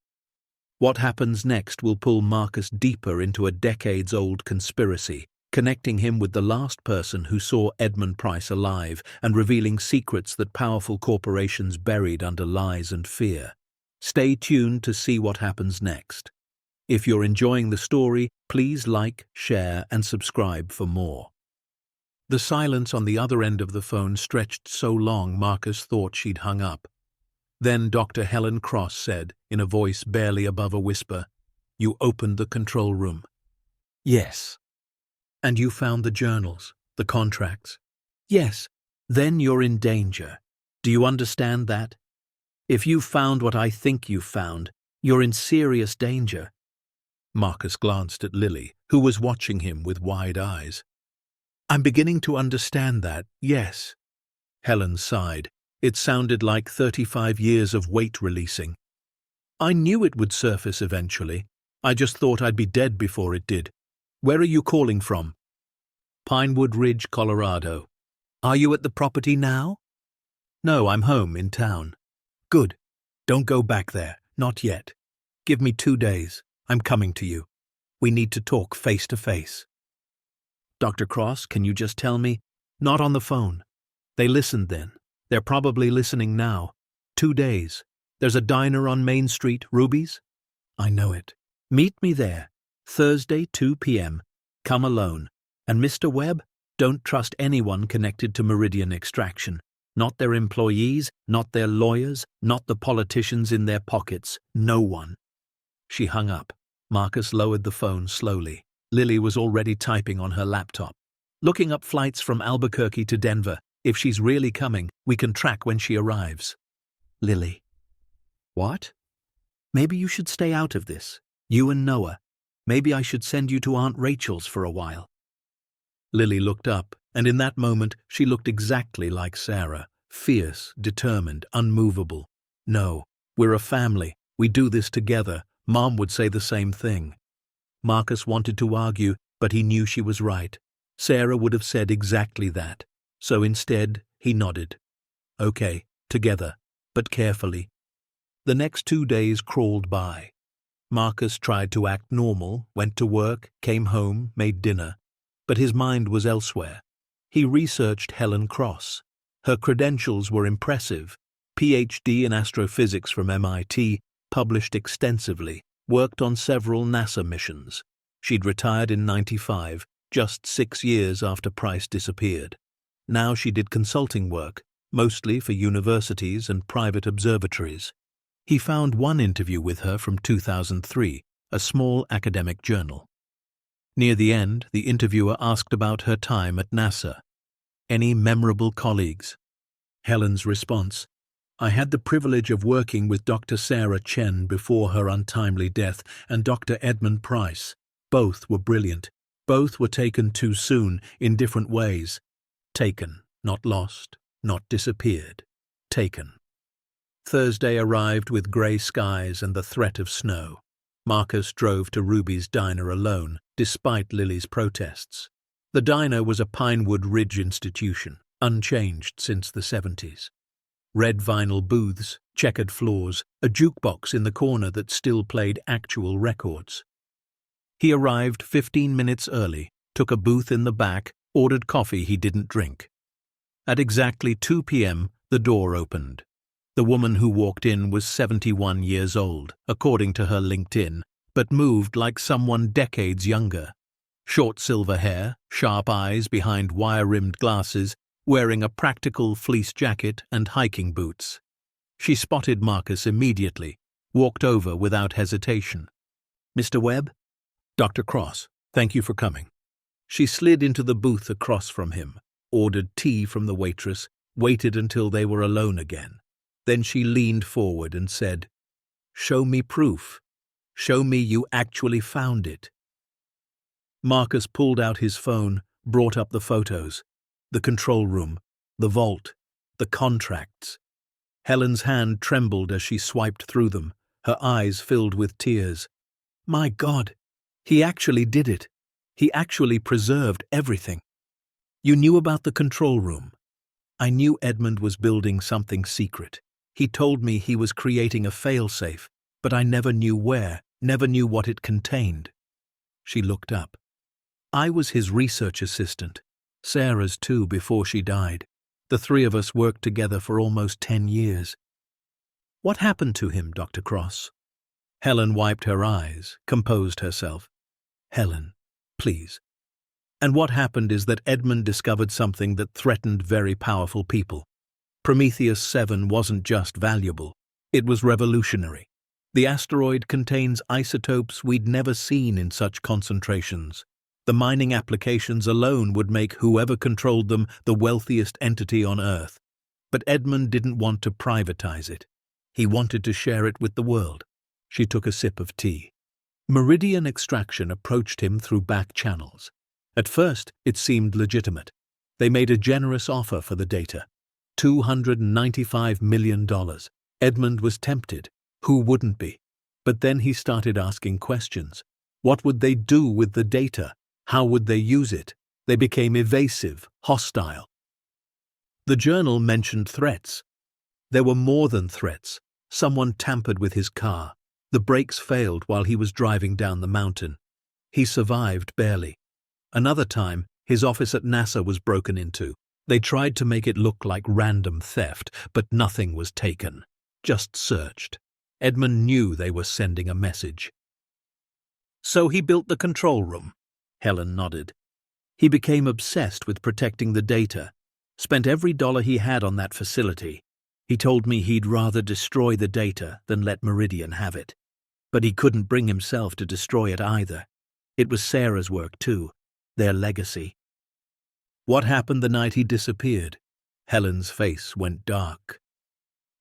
What happens next will pull Marcus deeper into a decades-old conspiracy, connecting him with the last person who saw Edmund Price alive and revealing secrets that powerful corporations buried under lies and fear. Stay tuned to see what happens next. If you're enjoying the story, please like, share, and subscribe for more. The silence on the other end of the phone stretched so long Marcus thought she'd hung up. Then Dr. Helen Cross said, in a voice barely above a whisper, "You opened the control room." "Yes." "And you found the journals, the contracts?" "Yes." "Then you're in danger. Do you understand that? If you found what I think you found, you're in serious danger." Marcus glanced at Lily, who was watching him with wide eyes. "I'm beginning to understand that, yes." Helen sighed. It sounded like 35 years of weight releasing. "I knew it would surface eventually. I just thought I'd be dead before it did. Where are you calling from?" "Pinewood Ridge, Colorado." "Are you at the property now?" "No, I'm home in town." "Good. Don't go back there. Not yet. Give me 2 days. I'm coming to you. We need to talk face to face." "Dr. Cross, can you just tell me?" "Not on the phone." They listened then. They're probably listening now. 2 days. There's a diner on Main Street, Ruby's. "I know it." "Meet me there. Thursday, 2 p.m. Come alone. And Mr. Webb, don't trust anyone connected to Meridian Extraction. Not their employees, not their lawyers, not the politicians in their pockets. No one." She hung up. Marcus lowered the phone slowly. Lily was already typing on her laptop. "Looking up flights from Albuquerque to Denver. If she's really coming, we can track when she arrives." "Lily." "What?" "Maybe you should stay out of this. You and Noah. Maybe I should send you to Aunt Rachel's for a while." Lily looked up, and in that moment she looked exactly like Sarah. Fierce, determined, unmovable. "No, we're a family. We do this together. Mom would say the same thing." Marcus wanted to argue, but he knew she was right. Sarah would have said exactly that. So instead, he nodded. "Okay, together, but carefully." The next 2 days crawled by. Marcus tried to act normal, went to work, came home, made dinner. But his mind was elsewhere. He researched Helen Cross. Her credentials were impressive. PhD in astrophysics from MIT, published extensively, worked on several NASA missions. She'd retired in '95, just 6 years after Price disappeared. Now she did consulting work, mostly for universities and private observatories. He found one interview with her from 2003, a small academic journal. Near the end, the interviewer asked about her time at NASA. "Any memorable colleagues?" Helen's response: "I had the privilege of working with Dr. Sarah Chen before her untimely death and Dr. Edmund Price. Both were brilliant. Both were taken too soon, in different ways. Taken, not lost, not disappeared. Taken." Thursday arrived with grey skies and the threat of snow. Marcus drove to Ruby's diner alone, despite Lily's protests. The diner was a Pinewood Ridge institution, unchanged since the 70s. Red vinyl booths, checkered floors, a jukebox in the corner that still played actual records. He arrived 15 minutes early, took a booth in the back, ordered coffee he didn't drink. At exactly 2 p.m., the door opened. The woman who walked in was 71 years old, according to her LinkedIn, but moved like someone decades younger. Short silver hair, sharp eyes behind wire-rimmed glasses, wearing a practical fleece jacket and hiking boots. She spotted Marcus immediately, walked over without hesitation. "Mr. Webb?" "Dr. Cross, thank you for coming." She slid into the booth across from him, ordered tea from the waitress, waited until they were alone again. Then she leaned forward and said, "Show me proof. Show me you actually found it." Marcus pulled out his phone, brought up the photos, the control room, the vault, the contracts. Helen's hand trembled as she swiped through them, her eyes filled with tears. My God, he actually did it. He actually preserved everything. You knew about the control room. I knew Edmund was building something secret. He told me he was creating a failsafe, but I never knew where, never knew what it contained. She looked up. I was his research assistant. Sarah's too before she died. The three of us worked together for almost 10 years. What happened to him, Dr. Cross? Helen wiped her eyes, composed herself. Helen, please. And what happened is that Edmund discovered something that threatened very powerful people. Prometheus 7 wasn't just valuable, it was revolutionary. The asteroid contains isotopes we'd never seen in such concentrations. The mining applications alone would make whoever controlled them the wealthiest entity on Earth. But Edmund didn't want to privatize it. He wanted to share it with the world. She took a sip of tea. Meridian Extraction approached him through back channels. At first, it seemed legitimate. They made a generous offer for the data. $295 million. Edmund was tempted. Who wouldn't be? But then he started asking questions. What would they do with the data? How would they use it? They became evasive, hostile. The journal mentioned threats. There were more than threats. Someone tampered with his car. The brakes failed while he was driving down the mountain. He survived barely. Another time, his office at NASA was broken into. They tried to make it look like random theft, but nothing was taken. Just searched. Edmund knew they were sending a message. So he built the control room. Helen nodded. He became obsessed with protecting the data. Spent every dollar he had on that facility. He told me he'd rather destroy the data than let Meridian have it. But he couldn't bring himself to destroy it either. It was Sarah's work too, their legacy. What happened the night he disappeared? Helen's face went dark.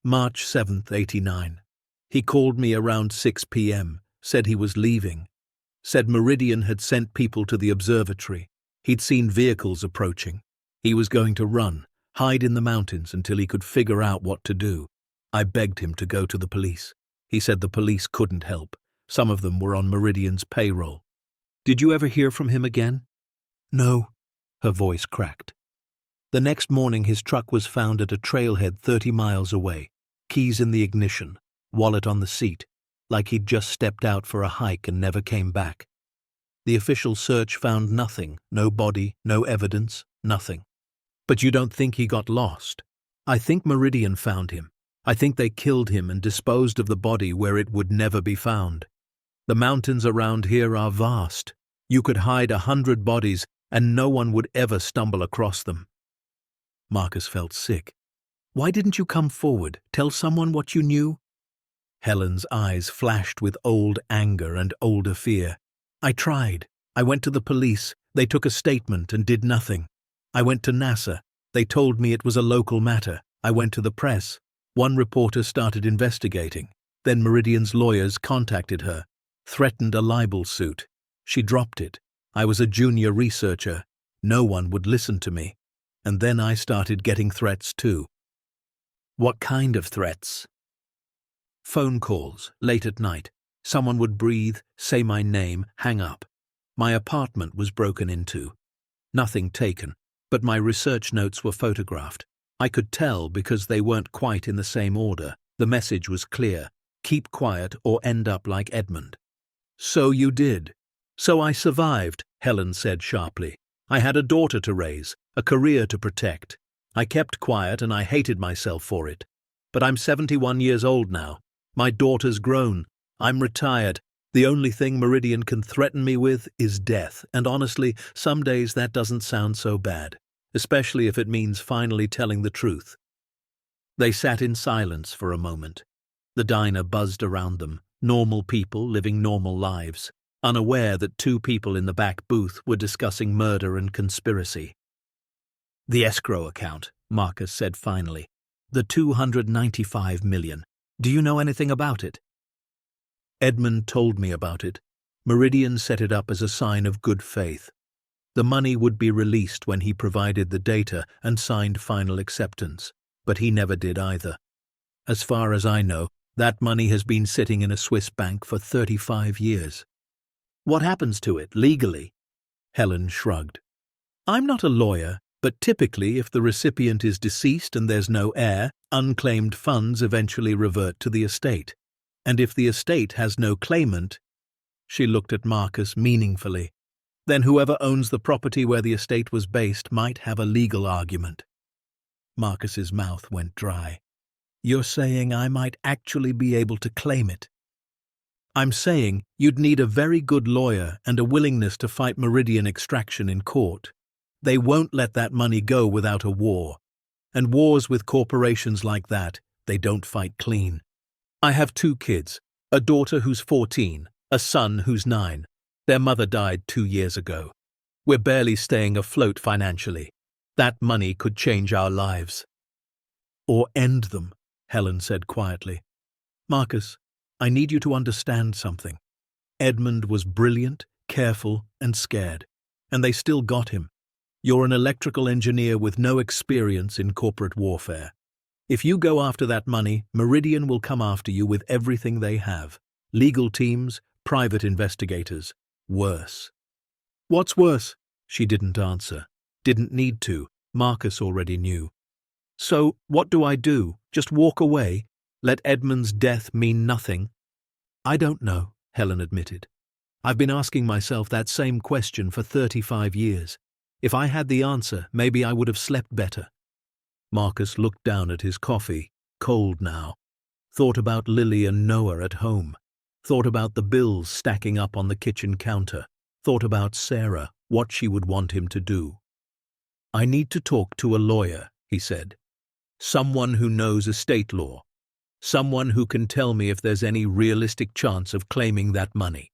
March 7th, 89. He called me around 6 p.m., said he was leaving. Said Meridian had sent people to the observatory. He'd seen vehicles approaching. He was going to run, hide in the mountains until he could figure out what to do. I begged him to go to the police. He said the police couldn't help. Some of them were on Meridian's payroll. Did you ever hear from him again? No. Her voice cracked. The next morning his truck was found at a trailhead 30 miles away. Keys in the ignition, wallet on the seat, like he'd just stepped out for a hike and never came back. The official search found nothing, no body, no evidence, nothing. But you don't think he got lost? I think Meridian found him. I think they killed him and disposed of the body where it would never be found. The mountains around here are vast. You could hide 100 bodies and no one would ever stumble across them. Marcus felt sick. Why didn't you come forward, tell someone what you knew? Helen's eyes flashed with old anger and older fear. I tried. I went to the police. They took a statement and did nothing. I went to NASA. They told me it was a local matter. I went to the press. One reporter started investigating. Then Meridian's lawyers contacted her, threatened a libel suit. She dropped it. I was a junior researcher. No one would listen to me. And then I started getting threats too. What kind of threats? Phone calls, late at night. Someone would breathe, say my name, hang up. My apartment was broken into. Nothing taken, but my research notes were photographed. I could tell because they weren't quite in the same order. The message was clear. Keep quiet or end up like Edmund. So you did. So I survived, Helen said sharply. I had a daughter to raise, a career to protect. I kept quiet and I hated myself for it. But I'm 71 years old now. My daughter's grown. I'm retired. The only thing Meridian can threaten me with is death, and honestly, some days that doesn't sound so bad, especially if it means finally telling the truth. They sat in silence for a moment. The diner buzzed around them, normal people living normal lives, unaware that two people in the back booth were discussing murder and conspiracy. The escrow account, Marcus said finally. The $295 million. Do you know anything about it? Edmund told me about it. Meridian set it up as a sign of good faith. The money would be released when he provided the data and signed final acceptance, but he never did either. As far as I know, that money has been sitting in a Swiss bank for 35 years. What happens to it legally? Helen shrugged. I'm not a lawyer, but typically if the recipient is deceased and there's no heir, unclaimed funds eventually revert to the estate. And if the estate has no claimant, she looked at Marcus meaningfully, then whoever owns the property where the estate was based might have a legal argument. Marcus's mouth went dry. You're saying I might actually be able to claim it? I'm saying you'd need a very good lawyer and a willingness to fight Meridian extraction in court. They won't let that money go without a war. And wars with corporations like that, they don't fight clean. I have 2 kids, a daughter who's 14, a son who's 9. Their mother died 2 years ago. We're barely staying afloat financially. That money could change our lives. Or end them, Helen said quietly. Marcus, I need you to understand something. Edmund was brilliant, careful, and scared, and they still got him. You're an electrical engineer with no experience in corporate warfare. If you go after that money, Meridian will come after you with everything they have. Legal teams, private investigators. Worse. What's worse? She didn't answer. Didn't need to. Marcus already knew. So, what do I do? Just walk away? Let Edmund's death mean nothing? I don't know, Helen admitted. I've been asking myself that same question for 35 years. If I had the answer, maybe I would have slept better. Marcus looked down at his coffee, cold now. Thought about Lily and Noah at home. Thought about the bills stacking up on the kitchen counter. Thought about Sarah, what she would want him to do. I need to talk to a lawyer, he said. Someone who knows estate law. Someone who can tell me if there's any realistic chance of claiming that money.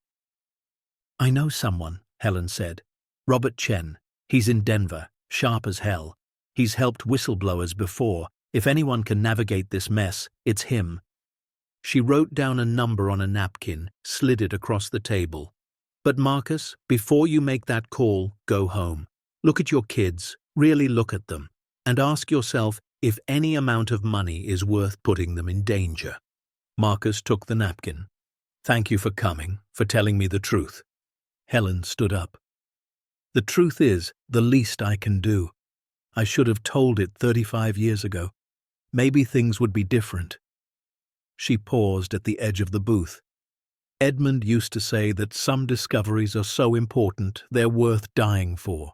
I know someone, Helen said. Robert Chen. He's in Denver, sharp as hell. He's helped whistleblowers before. If anyone can navigate this mess, it's him. She wrote down a number on a napkin, slid it across the table. But Marcus, before you make that call, go home. Look at your kids, really look at them, and ask yourself if any amount of money is worth putting them in danger. Marcus took the napkin. Thank you for coming, for telling me the truth. Helen stood up. The truth is the least I can do. I should have told it 35 years ago. Maybe things would be different. She paused at the edge of the booth. Edmund used to say that some discoveries are so important they're worth dying for.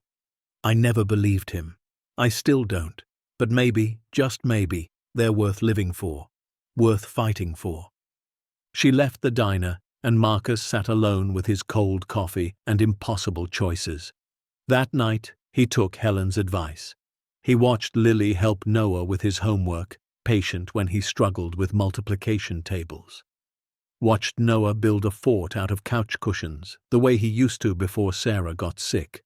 I never believed him. I still don't. But maybe, just maybe, they're worth living for. Worth fighting for. She left the diner, and Marcus sat alone with his cold coffee and impossible choices. That night, he took Helen's advice. He watched Lily help Noah with his homework, patient when he struggled with multiplication tables. Watched Noah build a fort out of couch cushions, the way he used to before Sarah got sick.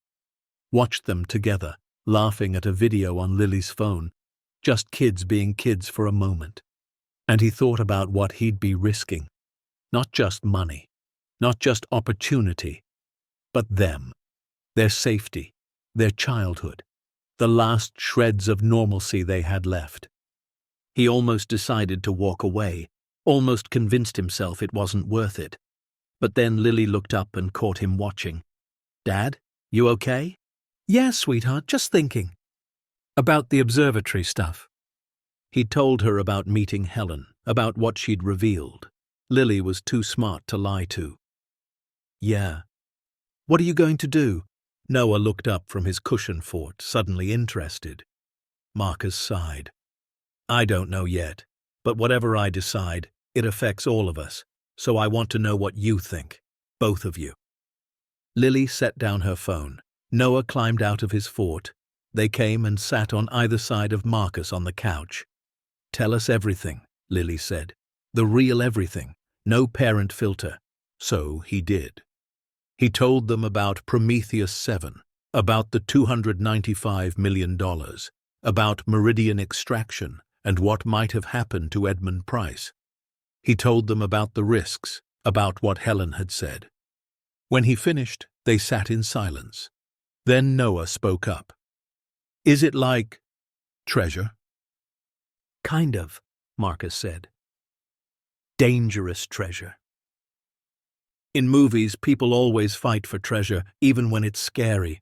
Watched them together, laughing at a video on Lily's phone, just kids being kids for a moment. And he thought about what he'd be risking. Not just money, not just opportunity, but them, their safety, their childhood, the last shreds of normalcy they had left. He almost decided to walk away, almost convinced himself it wasn't worth it. But then Lily looked up and caught him watching. Dad, you okay? Yeah, sweetheart, just thinking. About the observatory stuff. He'd told her about meeting Helen, about what she'd revealed. Lily was too smart to lie to. Yeah. What are you going to do? Noah looked up from his cushion fort, suddenly interested. Marcus sighed. I don't know yet, but whatever I decide, it affects all of us, so I want to know what you think, both of you. Lily set down her phone. Noah climbed out of his fort. They came and sat on either side of Marcus on the couch. Tell us everything, Lily said. The real everything, no parent filter. So he did. He told them about Prometheus 7, about the $295 million, about Meridian extraction and what might have happened to Edmund Price. He told them about the risks, about what Helen had said. When he finished, they sat in silence. Then Noah spoke up. Is it like treasure? Kind of, Marcus said. Dangerous treasure. In movies, people always fight for treasure, even when it's scary.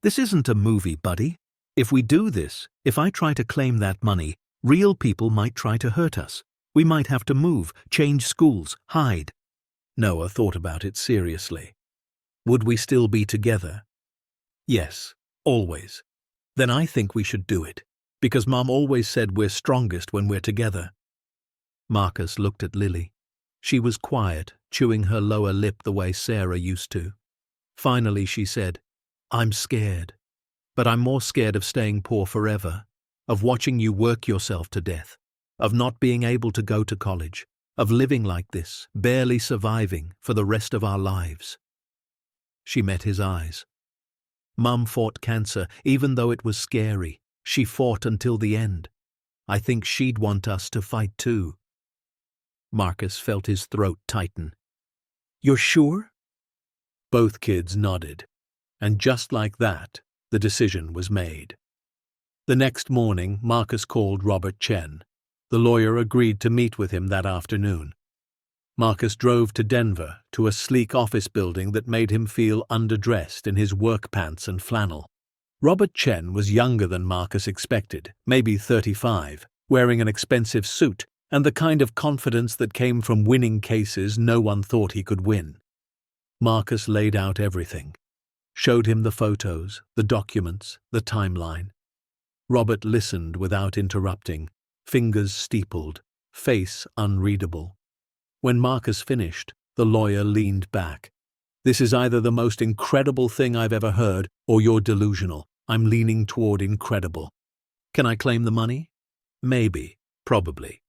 This isn't a movie, buddy. If we do this, if I try to claim that money, real people might try to hurt us. We might have to move, change schools, hide. Noah thought about it seriously. Would we still be together? Yes, always. Then I think we should do it, because Mom always said we're strongest when we're together. Marcus looked at Lily. She was quiet, chewing her lower lip the way Sarah used to. Finally she said, I'm scared. But I'm more scared of staying poor forever, of watching you work yourself to death, of not being able to go to college, of living like this, barely surviving for the rest of our lives. She met his eyes. Mum fought cancer, even though it was scary. She fought until the end. I think she'd want us to fight too. Marcus felt his throat tighten. You're sure? Both kids nodded, and just like that, the decision was made. The next morning, Marcus called Robert Chen. The lawyer agreed to meet with him that afternoon. Marcus drove to Denver, to a sleek office building that made him feel underdressed in his work pants and flannel. Robert Chen was younger than Marcus expected, maybe 35, wearing an expensive suit and the kind of confidence that came from winning cases no one thought he could win. Marcus laid out everything, showed him the photos, the documents, the timeline. Robert listened without interrupting, fingers steepled, face unreadable. When Marcus finished, the lawyer leaned back. This is either the most incredible thing I've ever heard, or you're delusional. I'm leaning toward incredible. Can I claim the money? Maybe, probably.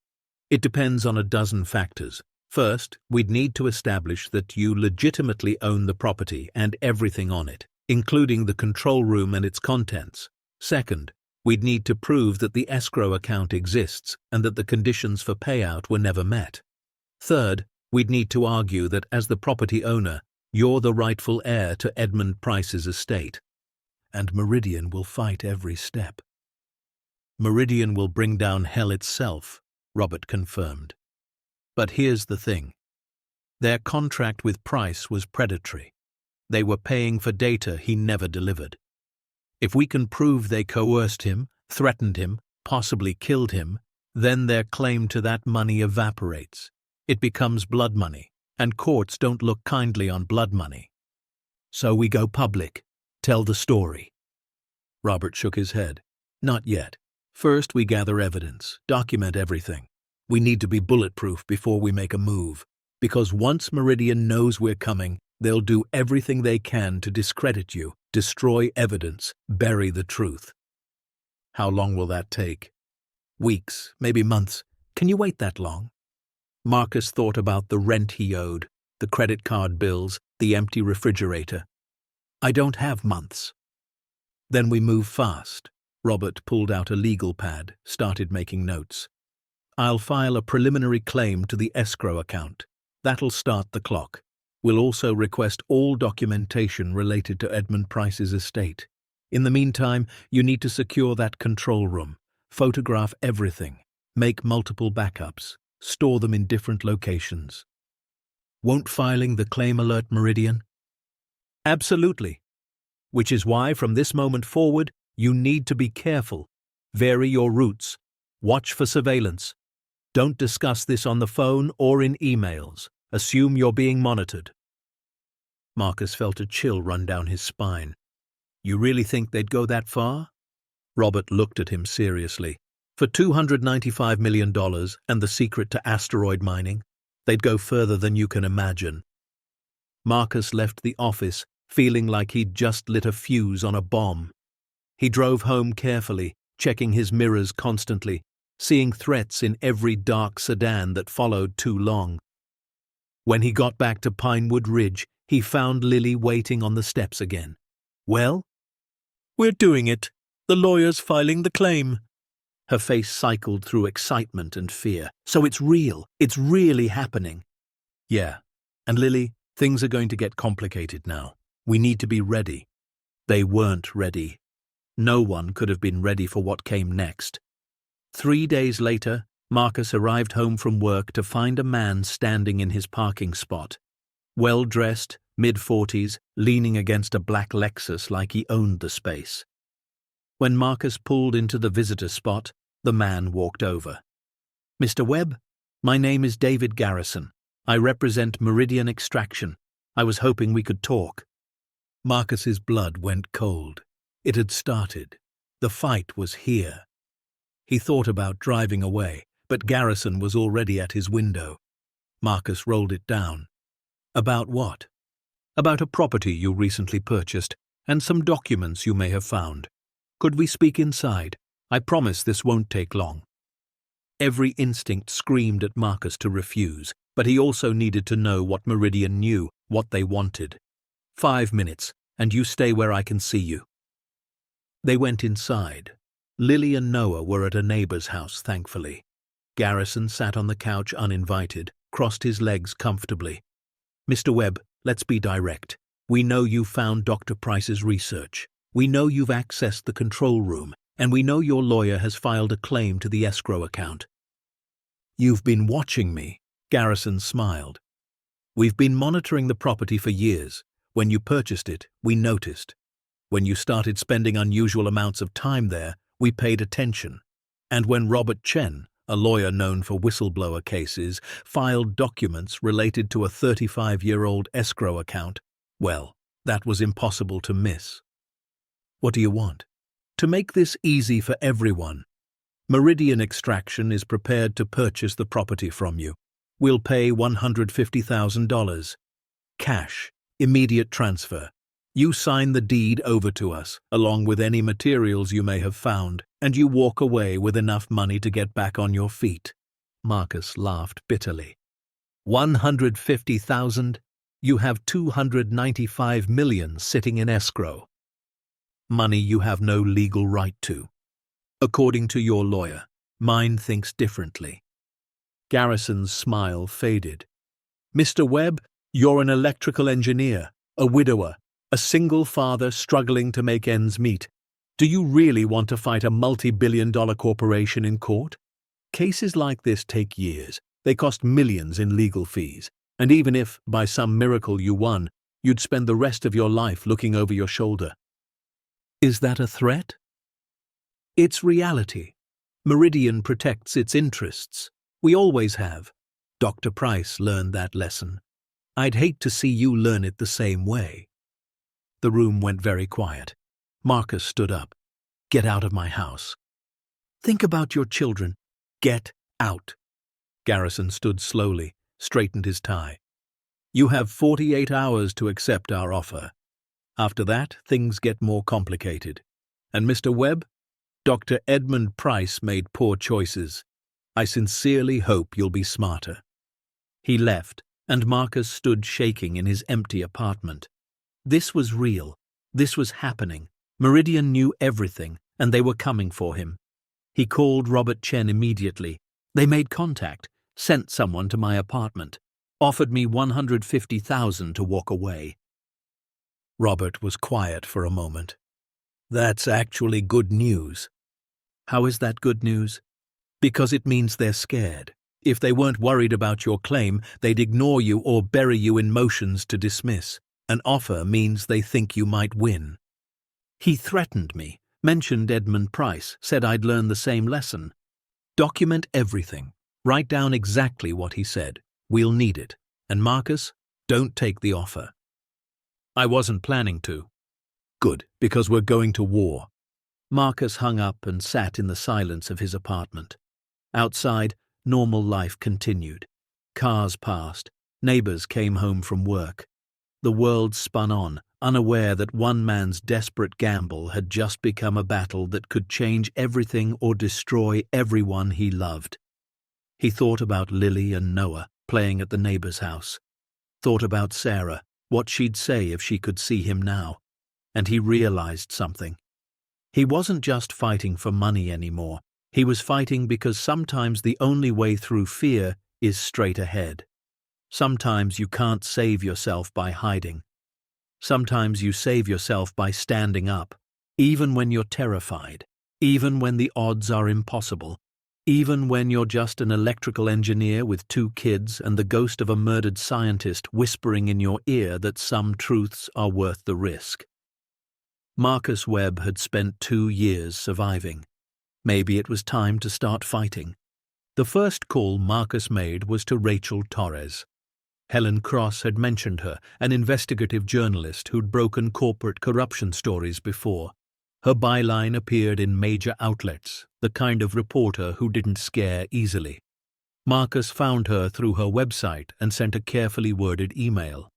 It depends on a dozen factors. First, we'd need to establish that you legitimately own the property and everything on it, including the control room and its contents. Second, we'd need to prove that the escrow account exists and that the conditions for payout were never met. Third, we'd need to argue that as the property owner, you're the rightful heir to Edmund Price's estate. And Meridian will fight every step. Meridian will bring down hell itself, Robert confirmed. But here's the thing. Their contract with Price was predatory. They were paying for data he never delivered. If we can prove they coerced him, threatened him, possibly killed him, then their claim to that money evaporates. It becomes blood money, and courts don't look kindly on blood money. So we go public, tell the story. Robert shook his head. Not yet. First we gather evidence, document everything. We need to be bulletproof before we make a move, because once Meridian knows we're coming, they'll do everything they can to discredit you, destroy evidence, bury the truth. How long will that take? Weeks, maybe months. Can you wait that long? Marcus thought about the rent he owed, the credit card bills, the empty refrigerator. I don't have months. Then we move fast. Robert pulled out a legal pad, started making notes. I'll file a preliminary claim to the escrow account. That'll start the clock. We'll also request all documentation related to Edmund Price's estate. In the meantime, you need to secure that control room, photograph everything, make multiple backups, store them in different locations. Won't filing the claim alert Meridian? Absolutely. Which is why from this moment forward, you need to be careful. Vary your routes. Watch for surveillance. Don't discuss this on the phone or in emails. Assume you're being monitored. Marcus felt a chill run down his spine. You really think they'd go that far? Robert looked at him seriously. For $295 million and the secret to asteroid mining, they'd go further than you can imagine. Marcus left the office feeling like he'd just lit a fuse on a bomb. He drove home carefully, checking his mirrors constantly, seeing threats in every dark sedan that followed too long. When he got back to Pinewood Ridge, he found Lily waiting on the steps again. Well? We're doing it. The lawyer's filing the claim. Her face cycled through excitement and fear. So it's real. It's really happening. Yeah. And Lily, things are going to get complicated now. We need to be ready. They weren't ready. No one could have been ready for what came next. 3 days later, Marcus arrived home from work to find a man standing in his parking spot. Well-dressed, mid-40s, leaning against a black Lexus like he owned the space. When Marcus pulled into the visitor spot, the man walked over. "Mr. Webb, my name is David Garrison. I represent Meridian Extraction. I was hoping we could talk." Marcus's blood went cold. It had started. The fight was here. He thought about driving away, but Garrison was already at his window. Marcus rolled it down. "About what?" "About a property you recently purchased, and some documents you may have found. Could we speak inside? I promise this won't take long." Every instinct screamed at Marcus to refuse, but he also needed to know what Meridian knew, what they wanted. 5 minutes, and you stay where I can see you." They went inside. Lily and Noah were at a neighbor's house, thankfully. Garrison sat on the couch uninvited, crossed his legs comfortably. "Mr. Webb, let's be direct. We know you found Dr. Price's research. We know you've accessed the control room, and we know your lawyer has filed a claim to the escrow account." "You've been watching me," Garrison smiled. "We've been monitoring the property for years. When you purchased it, we noticed. When you started spending unusual amounts of time there, we paid attention. And when Robert Chen, a lawyer known for whistleblower cases, filed documents related to a 35-year-old escrow account, well, that was impossible to miss." "What do you want?" "To make this easy for everyone, Meridian Extraction is prepared to purchase the property from you. We'll pay $150,000. Cash, immediate transfer. You sign the deed over to us, along with any materials you may have found, and you walk away with enough money to get back on your feet." Marcus laughed bitterly. "$150,000? You have $295 million sitting in escrow. Money you have no legal right to. According to your lawyer, mine thinks differently." Garrison's smile faded. "Mr. Webb, you're an electrical engineer, a widower, a single father struggling to make ends meet. Do you really want to fight a multi-billion-dollar corporation in court? Cases like this take years. They cost millions in legal fees. And even if, by some miracle, you won, you'd spend the rest of your life looking over your shoulder." "Is that a threat?" "It's reality. Meridian protects its interests. We always have. Dr. Price learned that lesson. I'd hate to see you learn it the same way." The room went very quiet. Marcus stood up. "Get out of my house." "Think about your children. Get out." Garrison stood slowly, straightened his tie. "You have 48 hours to accept our offer. After that, things get more complicated. And Mr. Webb, Dr. Edmund Price made poor choices. I sincerely hope you'll be smarter." He left, and Marcus stood shaking in his empty apartment. This was real. This was happening. Meridian knew everything, and they were coming for him. He called Robert Chen immediately. They made contact, sent someone to my apartment, offered me $150,000 to walk away. Robert was quiet for a moment. "That's actually good news." "How is that good news?" "Because it means they're scared. If they weren't worried about your claim, they'd ignore you or bury you in motions to dismiss. An offer means they think you might win." "He threatened me, mentioned Edmund Price, said I'd learn the same lesson." "Document everything. Write down exactly what he said. We'll need it. And Marcus, don't take the offer." "I wasn't planning to." "Good, because we're going to war." Marcus hung up and sat in the silence of his apartment. Outside, normal life continued. Cars passed. Neighbors came home from work. The world spun on, unaware that one man's desperate gamble had just become a battle that could change everything or destroy everyone he loved. He thought about Lily and Noah playing at the neighbor's house. Thought about Sarah, what she'd say if she could see him now. And he realized something. He wasn't just fighting for money anymore. He was fighting because sometimes the only way through fear is straight ahead. Sometimes you can't save yourself by hiding. Sometimes you save yourself by standing up, even when you're terrified, even when the odds are impossible, even when you're just an electrical engineer with 2 kids and the ghost of a murdered scientist whispering in your ear that some truths are worth the risk. Marcus Webb had spent 2 years surviving. Maybe it was time to start fighting. The first call Marcus made was to Rachel Torres. Helen Cross had mentioned her, an investigative journalist who'd broken corporate corruption stories before. Her byline appeared in major outlets, the kind of reporter who didn't scare easily. Marcus found her through her website and sent a carefully worded email.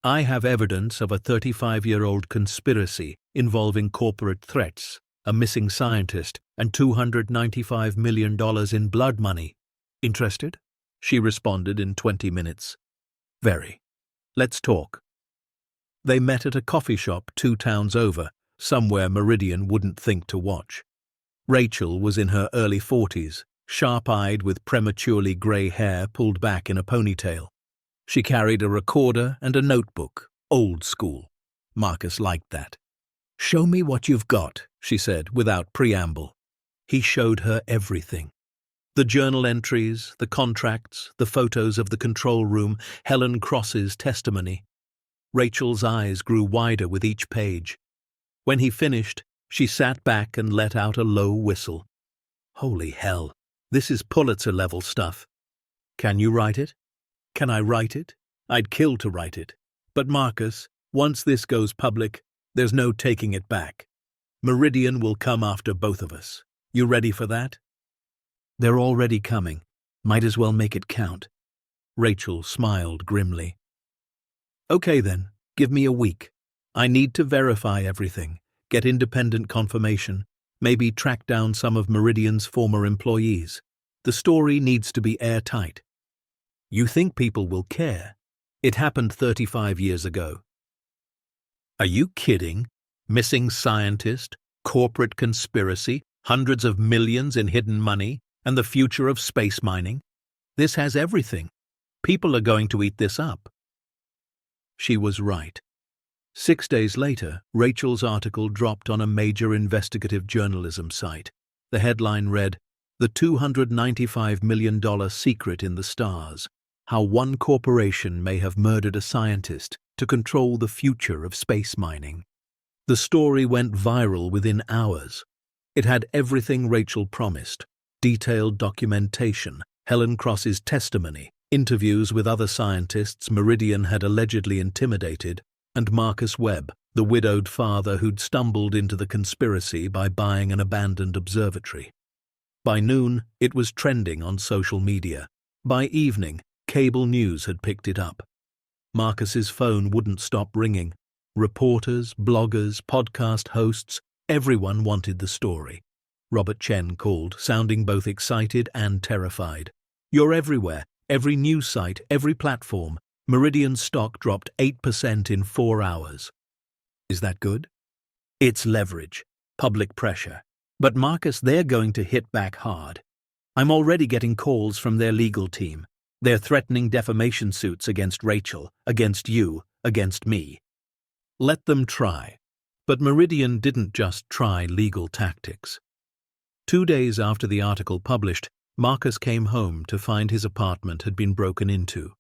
I have evidence of a 35-year-old conspiracy involving corporate threats, a missing scientist, and $295 million in blood money. Interested? She responded in 20 minutes. Very. Let's talk. They met at a coffee shop 2 towns over, somewhere Meridian wouldn't think to watch. Rachel was in her early 40s, sharp-eyed with prematurely grey hair pulled back in a ponytail. She carried a recorder and a notebook, old school. Marcus liked that. Show me what you've got, she said without preamble. He showed her everything. The journal entries, the contracts, the photos of the control room, Helen Cross's testimony. Rachel's eyes grew wider with each page. When he finished, she sat back and let out a low whistle. Holy hell, this is Pulitzer-level stuff. Can you write it? Can I write it? I'd kill to write it. But Marcus, once this goes public, there's no taking it back. Meridian will come after both of us. You ready for that? They're already coming. Might as well make it count. Rachel smiled grimly. Okay then, give me a week. I need to verify everything, get independent confirmation, maybe track down some of Meridian's former employees. The story needs to be airtight. You think people will care? It happened 35 years ago. Are you kidding? Missing scientist, corporate conspiracy, hundreds of millions in hidden money, and the future of space mining? This has everything. People are going to eat this up. She was right. 6 days later, Rachel's article dropped on a major investigative journalism site. The headline read, "The $295 million secret in the stars. How one corporation may have murdered a scientist to control the future of space mining." The story went viral within hours. It had everything Rachel promised: detailed documentation, Helen Cross's testimony, interviews with other scientists Meridian had allegedly intimidated, and Marcus Webb, the widowed father who'd stumbled into the conspiracy by buying an abandoned observatory. By noon, it was trending on social media. By evening, cable news had picked it up. Marcus's phone wouldn't stop ringing. Reporters, bloggers, podcast hosts, everyone wanted the story. Robert Chen called, sounding both excited and terrified. You're everywhere, every news site, every platform. Meridian's stock dropped 8% in 4 hours. Is that good? It's leverage, public pressure. But Marcus, they're going to hit back hard. I'm already getting calls from their legal team. They're threatening defamation suits against Rachel, against you, against me. Let them try. But Meridian didn't just try legal tactics. 2 days after the article published, Marcus came home to find his apartment had been broken into.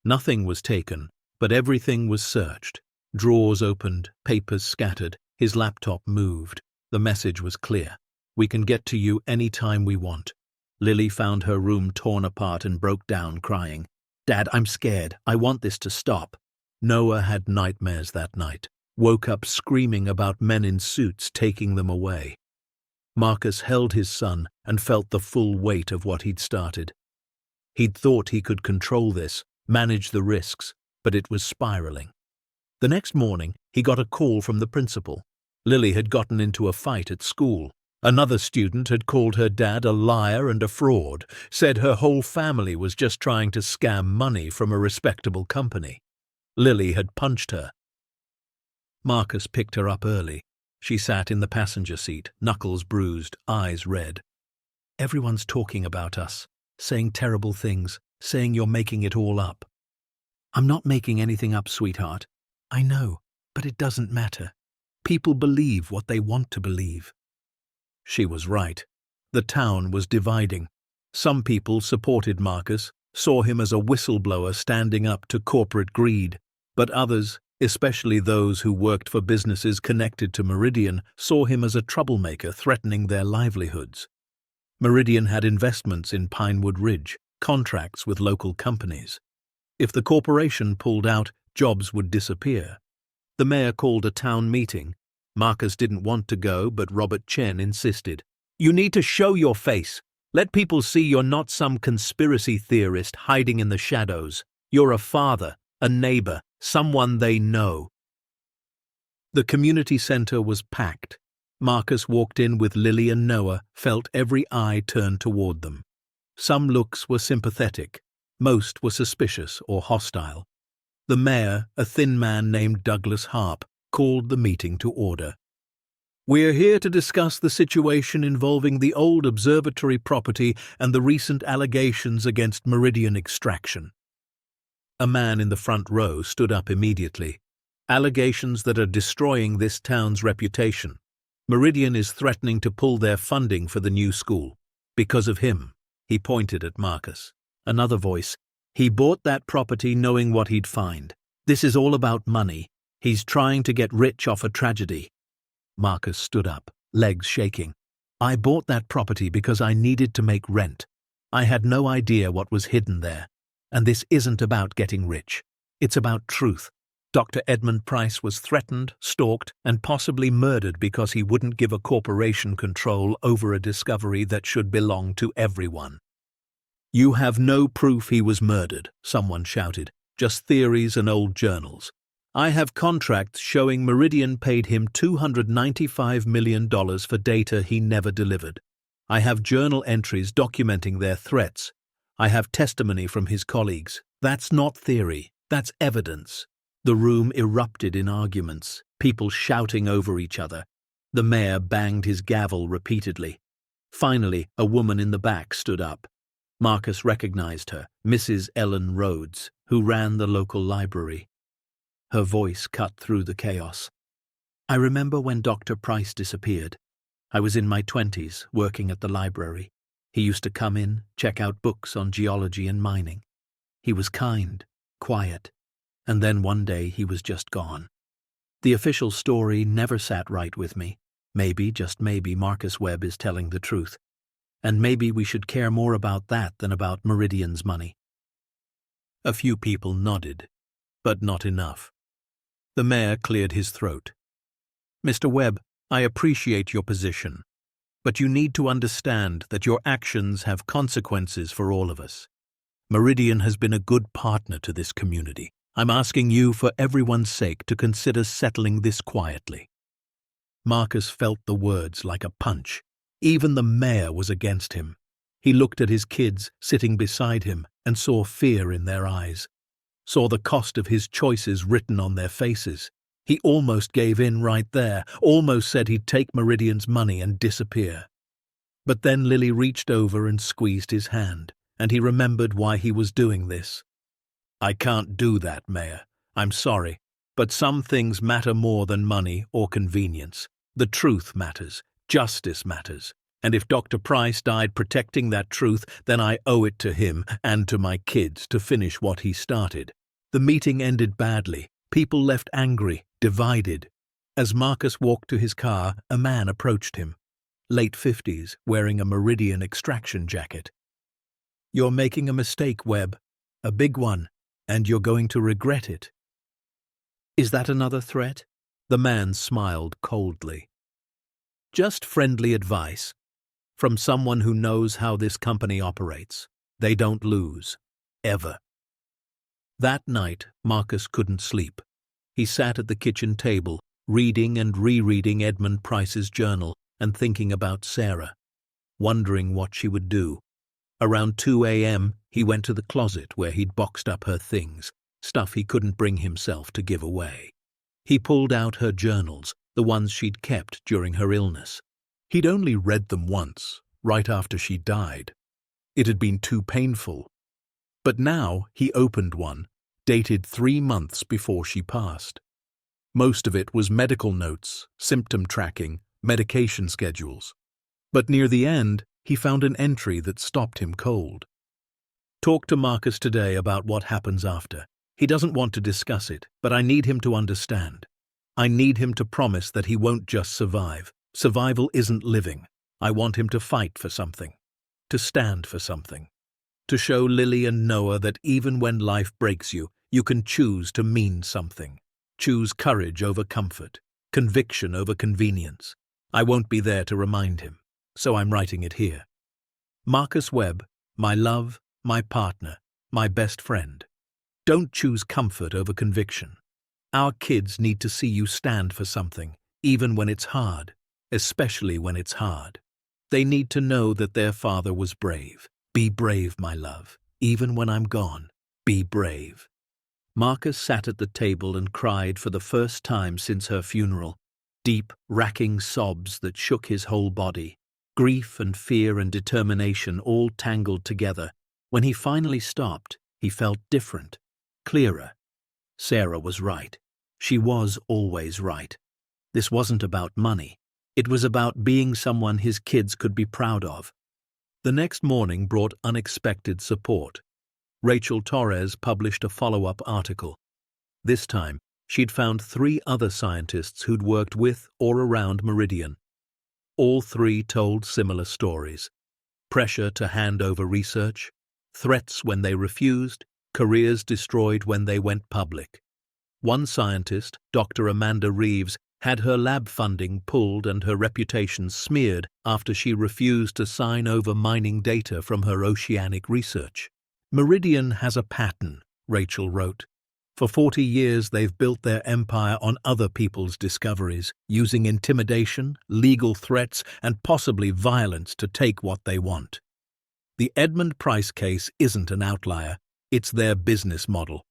Nothing was taken, but everything was searched. Drawers opened, papers scattered, his laptop moved. The message was clear. We can get to you any time we want. Lily found her room torn apart and broke down, crying, Dad, I'm scared. I want this to stop. Noah had nightmares that night, woke up screaming about men in suits taking them away. Marcus held his son and felt the full weight of what he'd started. He'd thought he could control this, manage the risks, but it was spiraling. The next morning, he got a call from the principal. Lily had gotten into a fight at school. Another student had called her dad a liar and a fraud, said her whole family was just trying to scam money from a respectable company. Lily had punched her. Marcus picked her up early. She sat in the passenger seat, knuckles bruised, eyes red. Everyone's talking about us, saying terrible things, saying you're making it all up. I'm not making anything up, sweetheart. I know, but it doesn't matter. People believe what they want to believe. She was right. The town was dividing. Some people supported Marcus, saw him as a whistleblower standing up to corporate greed, but others, especially those who worked for businesses connected to Meridian, saw him as a troublemaker threatening their livelihoods. Meridian had investments in Pinewood Ridge, contracts with local companies. If the corporation pulled out, jobs would disappear. The mayor called a town meeting. Marcus didn't want to go, but Robert Chen insisted. "You need to show your face. Let people see you're not some conspiracy theorist hiding in the shadows. You're a father, a neighbor, someone they know." The community center was packed. Marcus walked in with Lily and Noah, felt every eye turn toward them. Some looks were sympathetic. Most were suspicious or hostile. The mayor, a thin man named Douglas Harp, called the meeting to order. "We're here to discuss the situation involving the old observatory property and the recent allegations against Meridian Extraction." A man in the front row stood up immediately. "Allegations that are destroying this town's reputation. Meridian is threatening to pull their funding for the new school. Because of him." He pointed at Marcus. Another voice. "He bought that property knowing what he'd find. This is all about money. He's trying to get rich off a tragedy." Marcus stood up, legs shaking. "I bought that property because I needed to make rent. I had no idea what was hidden there. And this isn't about getting rich. It's about truth. Dr. Edmund Price was threatened, stalked, and possibly murdered because he wouldn't give a corporation control over a discovery that should belong to everyone." "You have no proof he was murdered," someone shouted. "Just theories and old journals. I have contracts showing Meridian paid him $295 million for data he never delivered. I have journal entries documenting their threats. I have testimony from his colleagues. That's not theory, that's evidence." The room erupted in arguments, people shouting over each other. The mayor banged his gavel repeatedly. Finally, a woman in the back stood up. Marcus recognized her, Mrs. Ellen Rhodes, who ran the local library. Her voice cut through the chaos. "I remember when Dr. Price disappeared. I was in my 20s, working at the library. He used to come in, check out books on geology and mining. He was kind, quiet, and then one day he was just gone. The official story never sat right with me. Maybe, just maybe, Marcus Webb is telling the truth. And maybe we should care more about that than about Meridian's money." A few people nodded, but not enough. The mayor cleared his throat. "Mr. Webb, I appreciate your position, but you need to understand that your actions have consequences for all of us. Meridian has been a good partner to this community. I'm asking you, for everyone's sake, to consider settling this quietly." Marcus felt the words like a punch. Even the mayor was against him. He looked at his kids sitting beside him and saw fear in their eyes, saw the cost of his choices written on their faces. He almost gave in right there, almost said he'd take Meridian's money and disappear. But then Lily reached over and squeezed his hand, and he remembered why he was doing this. "I can't do that, Mayor. I'm sorry, but some things matter more than money or convenience. The truth matters. Justice matters. And if Dr. Price died protecting that truth, then I owe it to him and to my kids to finish what he started." The meeting ended badly. People left angry, divided. As Marcus walked to his car, a man approached him. Late 50s, wearing a Meridian Extraction jacket. "You're making a mistake, Webb. A big one. And you're going to regret it." "Is that another threat?" The man smiled coldly. "Just friendly advice. From someone who knows how this company operates. They don't lose. Ever." That night, Marcus couldn't sleep. He sat at the kitchen table, reading and rereading Edmund Price's journal and thinking about Sarah, wondering what she would do. Around 2 a.m., he went to the closet where he'd boxed up her things, stuff he couldn't bring himself to give away. He pulled out her journals, the ones she'd kept during her illness. He'd only read them once, right after she died. It had been too painful. But now he opened one, dated 3 months before she passed. Most of it was medical notes, symptom tracking, medication schedules. But near the end, he found an entry that stopped him cold. Talk to Marcus today about what happens after. He doesn't want to discuss it, but I need him to understand. I need him to promise that he won't just survive. Survival isn't living. I want him to fight for something, to stand for something, to show Lily and Noah that even when life breaks you, you can choose to mean something. Choose courage over comfort, conviction over convenience. I won't be there to remind him, so I'm writing it here. Marcus Webb, my love, my partner, my best friend. Don't choose comfort over conviction. Our kids need to see you stand for something, even when it's hard, especially when it's hard. They need to know that their father was brave. Be brave, my love. Even when I'm gone, be brave. Marcus sat at the table and cried for the first time since her funeral. Deep, racking sobs that shook his whole body. Grief and fear and determination all tangled together. When he finally stopped, he felt different, clearer. Sarah was right. She was always right. This wasn't about money. It was about being someone his kids could be proud of. The next morning brought unexpected support. Rachel Torres published a follow-up article. This time, she'd found 3 other scientists who'd worked with or around Meridian. All 3 told similar stories. Pressure to hand over research, threats when they refused, careers destroyed when they went public. One scientist, Dr. Amanda Reeves, had her lab funding pulled and her reputation smeared after she refused to sign over mining data from her oceanic research. Meridian has a pattern, Rachel wrote. For 40 years they've built their empire on other people's discoveries, using intimidation, legal threats, and possibly violence to take what they want. The Edmund Price case isn't an outlier, it's their business model.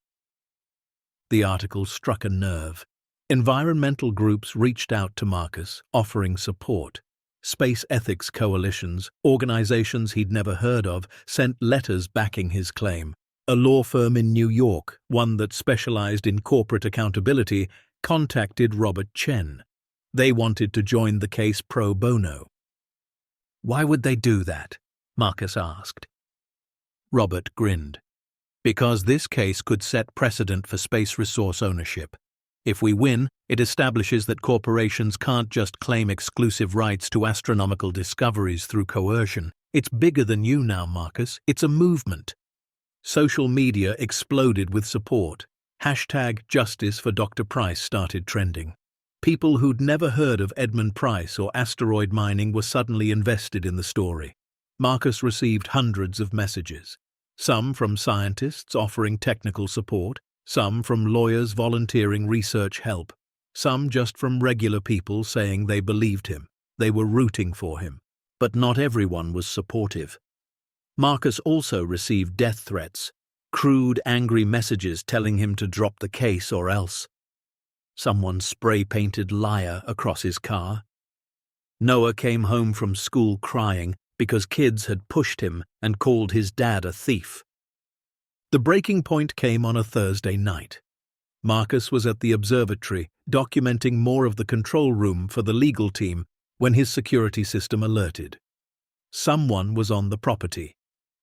The article struck a nerve. Environmental groups reached out to Marcus, offering support. Space ethics coalitions, organizations he'd never heard of, sent letters backing his claim. A law firm in New York, one that specialized in corporate accountability, contacted Robert Chen. They wanted to join the case pro bono. Why would they do that? Marcus asked. Robert grinned. Because this case could set precedent for space resource ownership. If we win, it establishes that corporations can't just claim exclusive rights to astronomical discoveries through coercion. It's bigger than you now, Marcus. It's a movement. Social media exploded with support. #Justice for Dr. Price started trending. People who'd never heard of Edmund Price or asteroid mining were suddenly invested in the story. Marcus received hundreds of messages. Some from scientists offering technical support, some from lawyers volunteering research help, some just from regular people saying they believed him, they were rooting for him. But not everyone was supportive. Marcus also received death threats, crude, angry messages telling him to drop the case or else. Someone spray-painted liar across his car. Noah came home from school crying because kids had pushed him and called his dad a thief. The breaking point came on a Thursday night. Marcus was at the observatory, documenting more of the control room for the legal team when his security system alerted. Someone was on the property.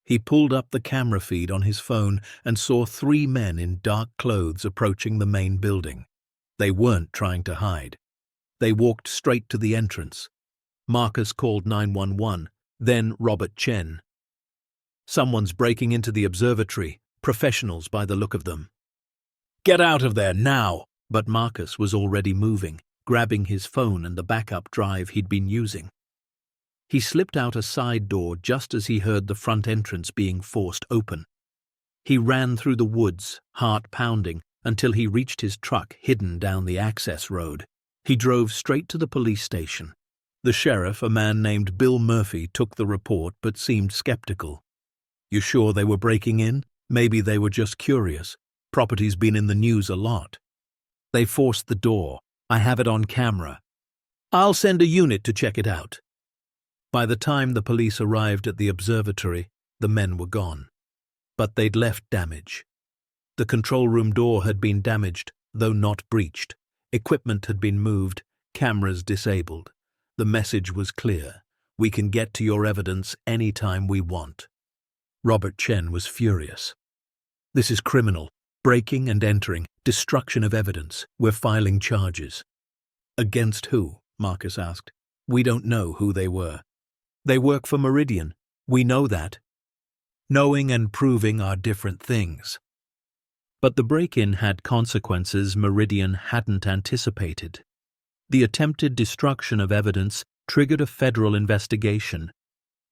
He pulled up the camera feed on his phone and saw 3 men in dark clothes approaching the main building. They weren't trying to hide. They walked straight to the entrance. Marcus called 911, then Robert Chen. Someone's breaking into the observatory, professionals by the look of them. Get out of there now! But Marcus was already moving, grabbing his phone and the backup drive he'd been using. He slipped out a side door just as he heard the front entrance being forced open. He ran through the woods, heart pounding, until he reached his truck hidden down the access road. He drove straight to the police station. The sheriff, a man named Bill Murphy, took the report but seemed skeptical. You sure they were breaking in? Maybe they were just curious. Property's been in the news a lot. They forced the door. I have it on camera. I'll send a unit to check it out. By the time the police arrived at the observatory, the men were gone. But they'd left damage. The control room door had been damaged, though not breached. Equipment had been moved, cameras disabled. The message was clear. We can get to your evidence any time we want. Robert Chen was furious. This is criminal. Breaking and entering. Destruction of evidence. We're filing charges. Against who? Marcus asked. We don't know who they were. They work for Meridian. We know that. Knowing and proving are different things. But the break-in had consequences Meridian hadn't anticipated. The attempted destruction of evidence triggered a federal investigation.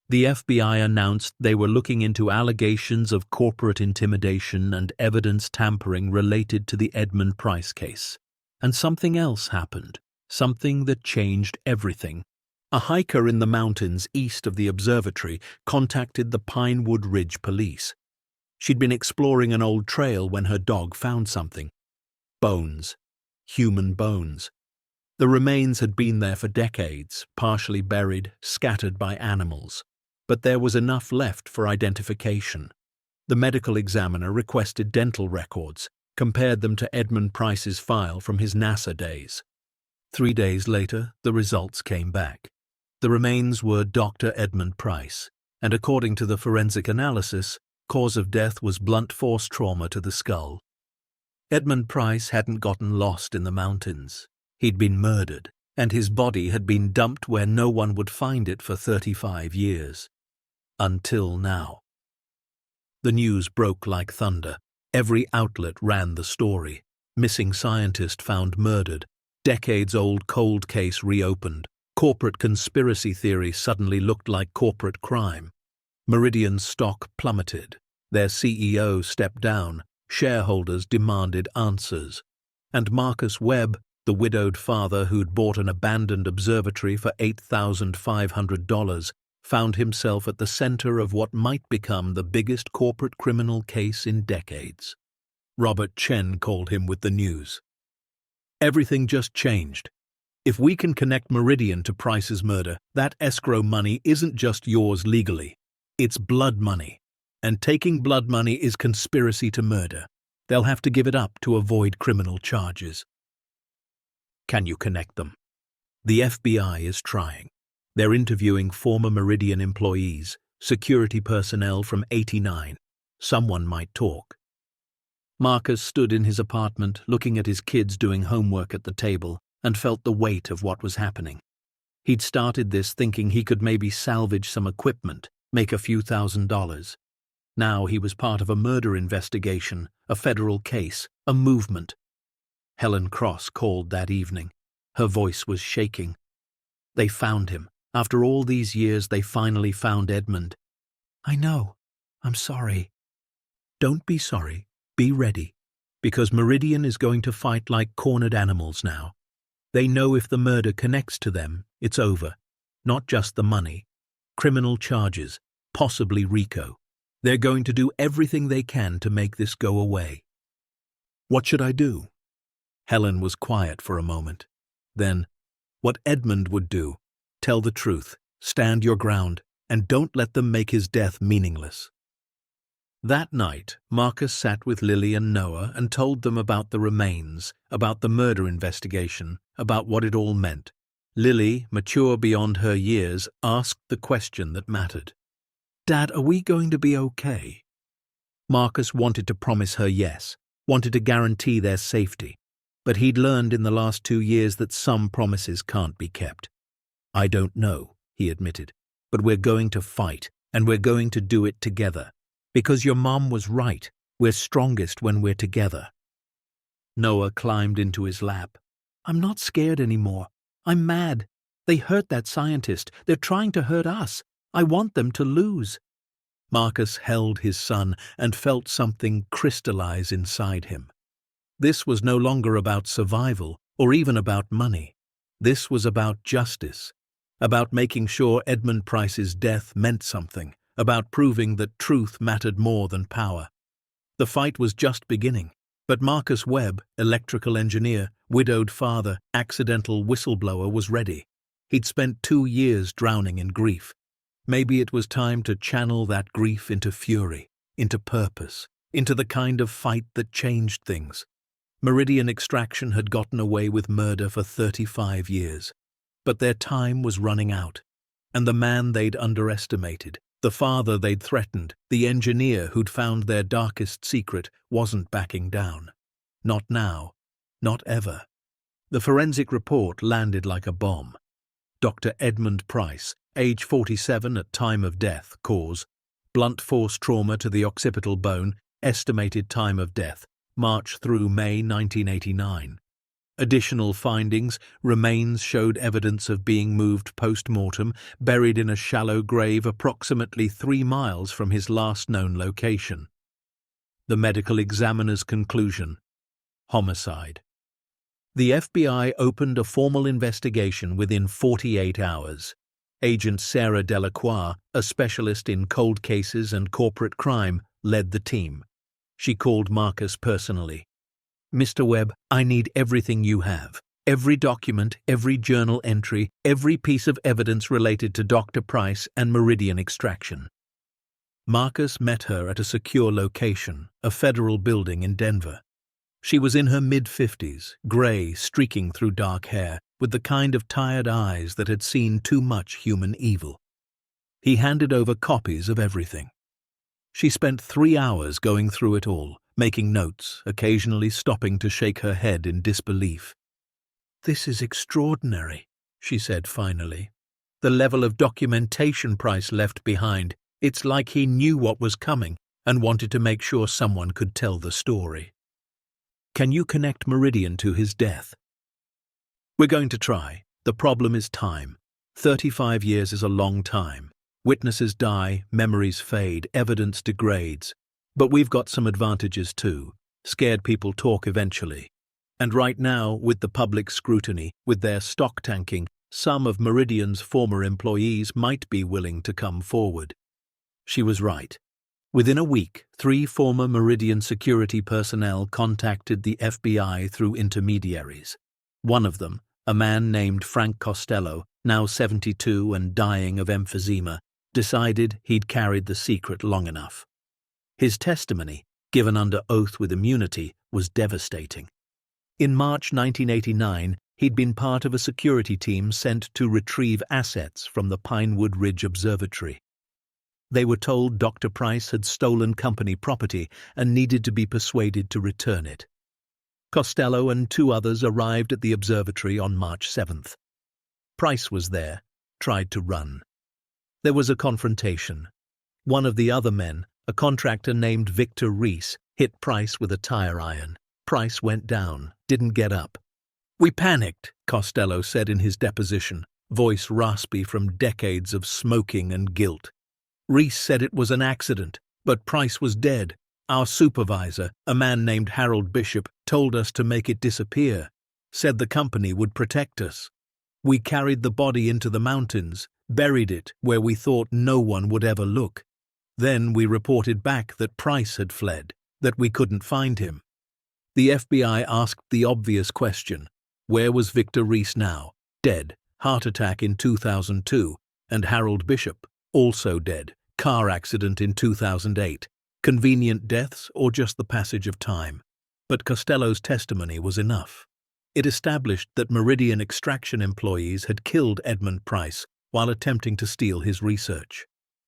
The FBI announced they were looking into allegations of corporate intimidation and evidence tampering related to the Edmund Price case. And something else happened, something that changed everything. A hiker in the mountains east of the observatory contacted the Pinewood Ridge police. She'd been exploring an old trail when her dog found something. Bones. Human bones. The remains had been there for decades, partially buried, scattered by animals. But there was enough left for identification. The medical examiner requested dental records, compared them to Edmund Price's file from his NASA days. 3 days later, the results came back. The remains were Dr. Edmund Price, and according to the forensic analysis, cause of death was blunt force trauma to the skull. Edmund Price hadn't gotten lost in the mountains. He'd been murdered, and his body had been dumped where no one would find it for 35 years. Until now. The news broke like thunder. Every outlet ran the story. Missing scientist found murdered. Decades-old cold case reopened. Corporate conspiracy theory suddenly looked like corporate crime. Meridian's stock plummeted. Their CEO stepped down. Shareholders demanded answers. And Marcus Webb, the widowed father who'd bought an abandoned observatory for $8,500, found himself at the center of what might become the biggest corporate criminal case in decades. Robert Chen called him with the news. Everything just changed. If we can connect Meridian to Price's murder, that escrow money isn't just yours legally. It's blood money. And taking blood money is conspiracy to murder. They'll have to give it up to avoid criminal charges. Can you connect them? The FBI is trying. They're interviewing former Meridian employees, security personnel from '89. Someone might talk. Marcus stood in his apartment, looking at his kids doing homework at the table, and felt the weight of what was happening. He'd started this thinking he could maybe salvage some equipment, make a few $1,000s. Now he was part of a murder investigation, a federal case, a movement. Helen Cross called that evening. Her voice was shaking. They found him. After all these years, they finally found Edmund. I know. I'm sorry. Don't be sorry. Be ready. Because Meridian is going to fight like cornered animals now. They know if the murder connects to them, it's over. Not just the money. Criminal charges, possibly RICO. They're going to do everything they can to make this go away. What should I do? Helen was quiet for a moment. Then, what Edmund would do. Tell the truth, stand your ground, and don't let them make his death meaningless. That night, Marcus sat with Lily and Noah and told them about the remains, about the murder investigation, about what it all meant. Lily, mature beyond her years, asked the question that mattered. Dad, are we going to be okay? Marcus wanted to promise her yes, wanted to guarantee their safety. But he'd learned in the last 2 years that some promises can't be kept. I don't know, he admitted, but we're going to fight, and we're going to do it together. Because your mom was right, we're strongest when we're together. Noah climbed into his lap. I'm not scared anymore. I'm mad. They hurt that scientist. They're trying to hurt us. I want them to lose. Marcus held his son and felt something crystallize inside him. This was no longer about survival or even about money. This was about justice, about making sure Edmund Price's death meant something, about proving that truth mattered more than power. The fight was just beginning, but Marcus Webb, electrical engineer, widowed father, accidental whistleblower, was ready. He'd spent 2 years drowning in grief. Maybe it was time to channel that grief into fury, into purpose, into the kind of fight that changed things. Meridian Extraction had gotten away with murder for 35 years. But their time was running out. And the man they'd underestimated, the father they'd threatened, the engineer who'd found their darkest secret, wasn't backing down. Not now. Not ever. The forensic report landed like a bomb. Dr. Edmund Price, age 47 at time of death, cause: blunt force trauma to the occipital bone, estimated time of death, March through May 1989. Additional findings: remains showed evidence of being moved post-mortem, buried in a shallow grave approximately 3 miles from his last known location. The medical examiner's conclusion: homicide. The FBI opened a formal investigation within 48 hours. Agent Sarah Delacroix, a specialist in cold cases and corporate crime, led the team. She called Marcus personally. "Mr. Webb, I need everything you have. Every document, every journal entry, every piece of evidence related to Dr. Price and Meridian Extraction." Marcus met her at a secure location, a federal building in Denver. She was in her mid-50s, gray, streaking through dark hair, with the kind of tired eyes that had seen too much human evil. He handed over copies of everything. She spent 3 hours going through it all, making notes, occasionally stopping to shake her head in disbelief. "This is extraordinary," she said finally. "The level of documentation Price left behind, it's like he knew what was coming and wanted to make sure someone could tell the story." "Can you connect Meridian to his death?" "We're going to try. The problem is time. 35 years is a long time. Witnesses die, memories fade, evidence degrades. But we've got some advantages too. Scared people talk eventually. And right now, with the public scrutiny, with their stock tanking, some of Meridian's former employees might be willing to come forward." She was right. Within a week, 3 former Meridian security personnel contacted the FBI through intermediaries. One of them, a man named Frank Costello, now 72 and dying of emphysema, decided he'd carried the secret long enough. His testimony, given under oath with immunity, was devastating. In March 1989, he'd been part of a security team sent to retrieve assets from the Pinewood Ridge Observatory. They were told Dr. Price had stolen company property and needed to be persuaded to return it. Costello and 2 others arrived at the observatory on March 7th. Price was there, tried to run. There was a confrontation. One of the other men, a contractor named Victor Reese, hit Price with a tire iron. Price went down, didn't get up. "We panicked," Costello said in his deposition, voice raspy from decades of smoking and guilt. "Reese said it was an accident, but Price was dead. Our supervisor, a man named Harold Bishop, told us to make it disappear, said the company would protect us. We carried the body into the mountains, buried it where we thought no one would ever look. Then we reported back that Price had fled, that we couldn't find him." The FBI asked the obvious question: where was Victor Reese now? Dead, heart attack in 2002, and Harold Bishop, also dead, car accident in 2008. Convenient deaths or just the passage of time? But Costello's testimony was enough. It established that Meridian Extraction employees had killed Edmund Price while attempting to steal his research.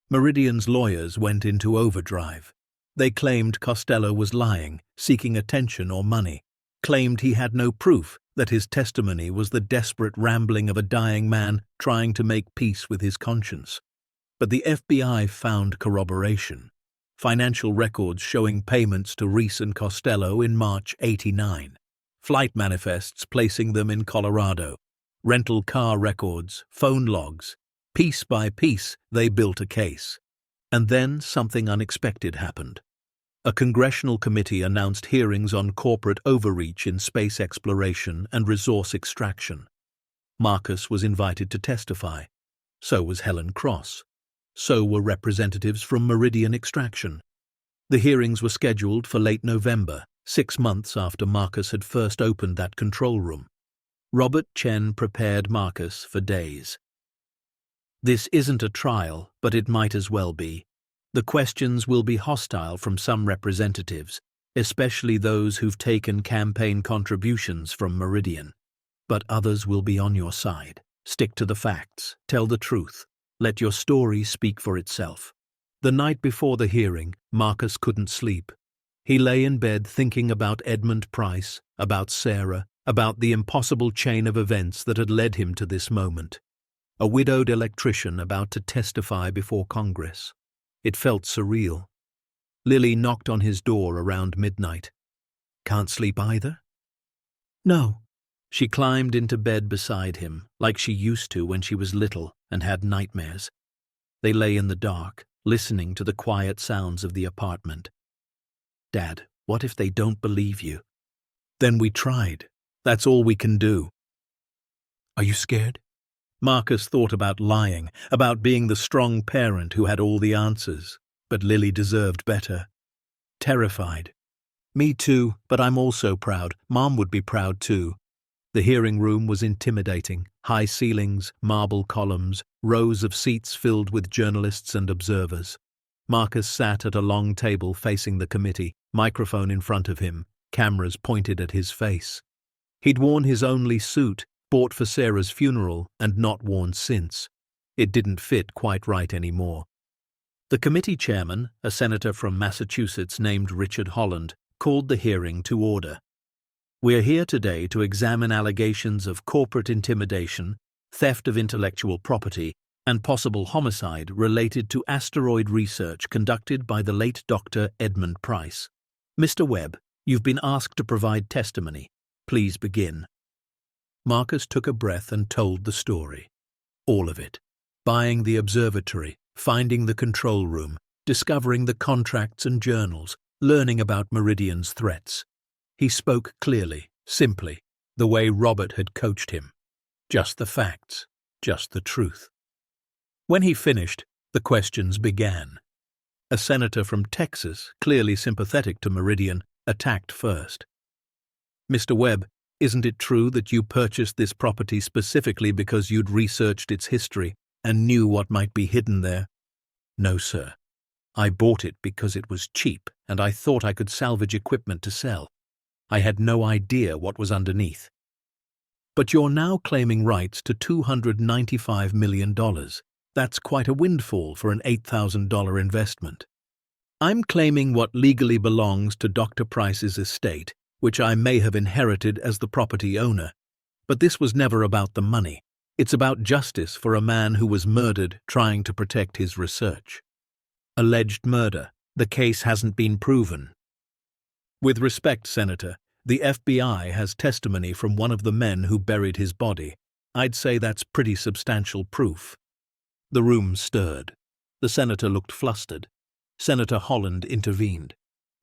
Meridian's lawyers went into overdrive. They claimed Costello was lying, seeking attention or money, claimed he had no proof, that his testimony was the desperate rambling of a dying man trying to make peace with his conscience. But the FBI found corroboration. Financial records showing payments to Reese and Costello in March '89. Flight manifests placing them in Colorado. Rental car records, phone logs. Piece by piece, they built a case. And then something unexpected happened. A congressional committee announced hearings on corporate overreach in space exploration and resource extraction. Marcus was invited to testify. So was Helen Cross. So were representatives from Meridian Extraction. The hearings were scheduled for late November, 6 months after Marcus had first opened that control room. Robert Chen prepared Marcus for days. "This isn't a trial, but it might as well be. The questions will be hostile from some representatives. especially those who've taken campaign contributions from Meridian. But others will be on your side. Stick to the facts. Tell the truth. Let your story speak for itself. The night before the hearing, Marcus couldn't sleep. He lay in bed thinking about Edmund Price, about Sarah, about the impossible chain of events that had led him to this moment. A widowed electrician about to testify before Congress. It felt surreal. Lily knocked on his door around midnight. "Can't sleep either?" "No." She climbed into bed beside him, like she used to when she was little and had nightmares. They lay in the dark, listening to the quiet sounds of the apartment. "Dad, what if they don't believe you?" "Then we tried. That's all we can do." "Are you scared?" Marcus thought about lying, about being the strong parent who had all the answers, but Lily deserved better. "Terrified." "Me too, but I'm also proud. Mom would be proud too." The hearing room was intimidating. High ceilings, marble columns, rows of seats filled with journalists and observers. Marcus sat at a long table facing the committee, microphone in front of him, cameras pointed at his face. He'd worn his only suit, bought for Sarah's funeral, and not worn since. It didn't fit quite right anymore. The committee chairman, a senator from Massachusetts named Richard Holland, called the hearing to order. "We are here today to examine allegations of corporate intimidation, theft of intellectual property, and possible homicide related to asteroid research conducted by the late Dr. Edmund Price. Mr. Webb, you've been asked to provide testimony. Please begin." Marcus took a breath and told the story. All of it. Buying the observatory, finding the control room, discovering the contracts and journals, learning about Meridian's threats. He spoke clearly, simply, the way Robert had coached him. Just the facts, just the truth. When he finished, the questions began. A senator from Texas, clearly sympathetic to Meridian, attacked first. "Mr. Webb, isn't it true that you purchased this property specifically because you'd researched its history and knew what might be hidden there?" "No, sir. I bought it because it was cheap and I thought I could salvage equipment to sell. I had no idea what was underneath." "But you're now claiming rights to $295 million. That's quite a windfall for an $8,000 investment." "I'm claiming what legally belongs to Dr. Price's estate, which I may have inherited as the property owner. But this was never about the money. It's about justice for a man who was murdered trying to protect his research." "Alleged murder. The case hasn't been proven." "With respect, Senator, the FBI has testimony from one of the men who buried his body. I'd say that's pretty substantial proof." The room stirred. The senator looked flustered. Senator Holland intervened.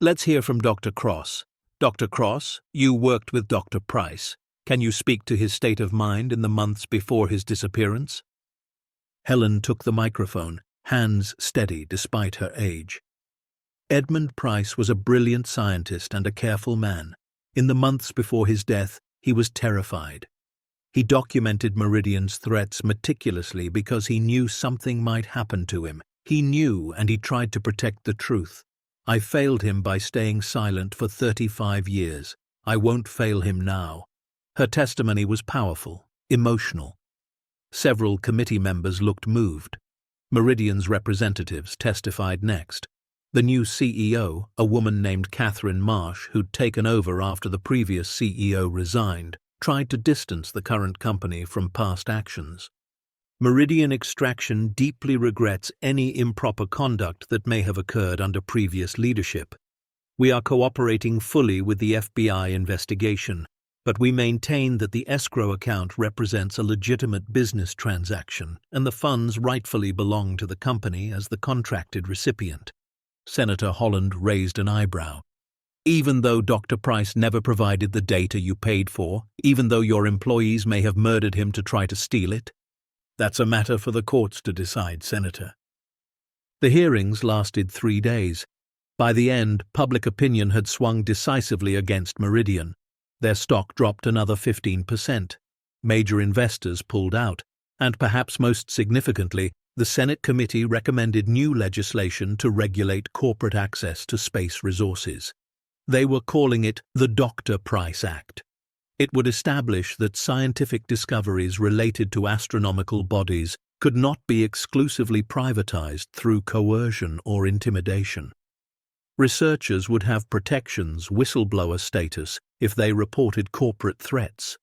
"Let's hear from Dr. Cross. Dr. Cross, you worked with Dr. Price. Can you speak to his state of mind in the months before his disappearance?" Helen took the microphone, hands steady despite her age. "Edmund Price was a brilliant scientist and a careful man. In the months before his death, he was terrified. He documented Meridian's threats meticulously because he knew something might happen to him. He knew, and he tried to protect the truth. I failed him by staying silent for 35 years. I won't fail him now." Her testimony was powerful, emotional. Several committee members looked moved. Meridian's representatives testified next. The new CEO, a woman named Catherine Marsh, who'd taken over after the previous CEO resigned, tried to distance the current company from past actions. "Meridian Extraction deeply regrets any improper conduct that may have occurred under previous leadership. We are cooperating fully with the FBI investigation, but we maintain that the escrow account represents a legitimate business transaction and the funds rightfully belong to the company as the contracted recipient." Senator Holland raised an eyebrow. "Even though Dr. Price never provided the data you paid for, even though your employees may have murdered him to try to steal it?" "That's a matter for the courts to decide, Senator." The hearings lasted 3 days. By the end, public opinion had swung decisively against Meridian. Their stock dropped another 15%. Major investors pulled out, and perhaps most significantly, the Senate committee recommended new legislation to regulate corporate access to space resources. They were calling it the Dr. Price Act. It would establish that scientific discoveries related to astronomical bodies could not be exclusively privatized through coercion or intimidation. Researchers would have protections, whistleblower status, if they reported corporate threats.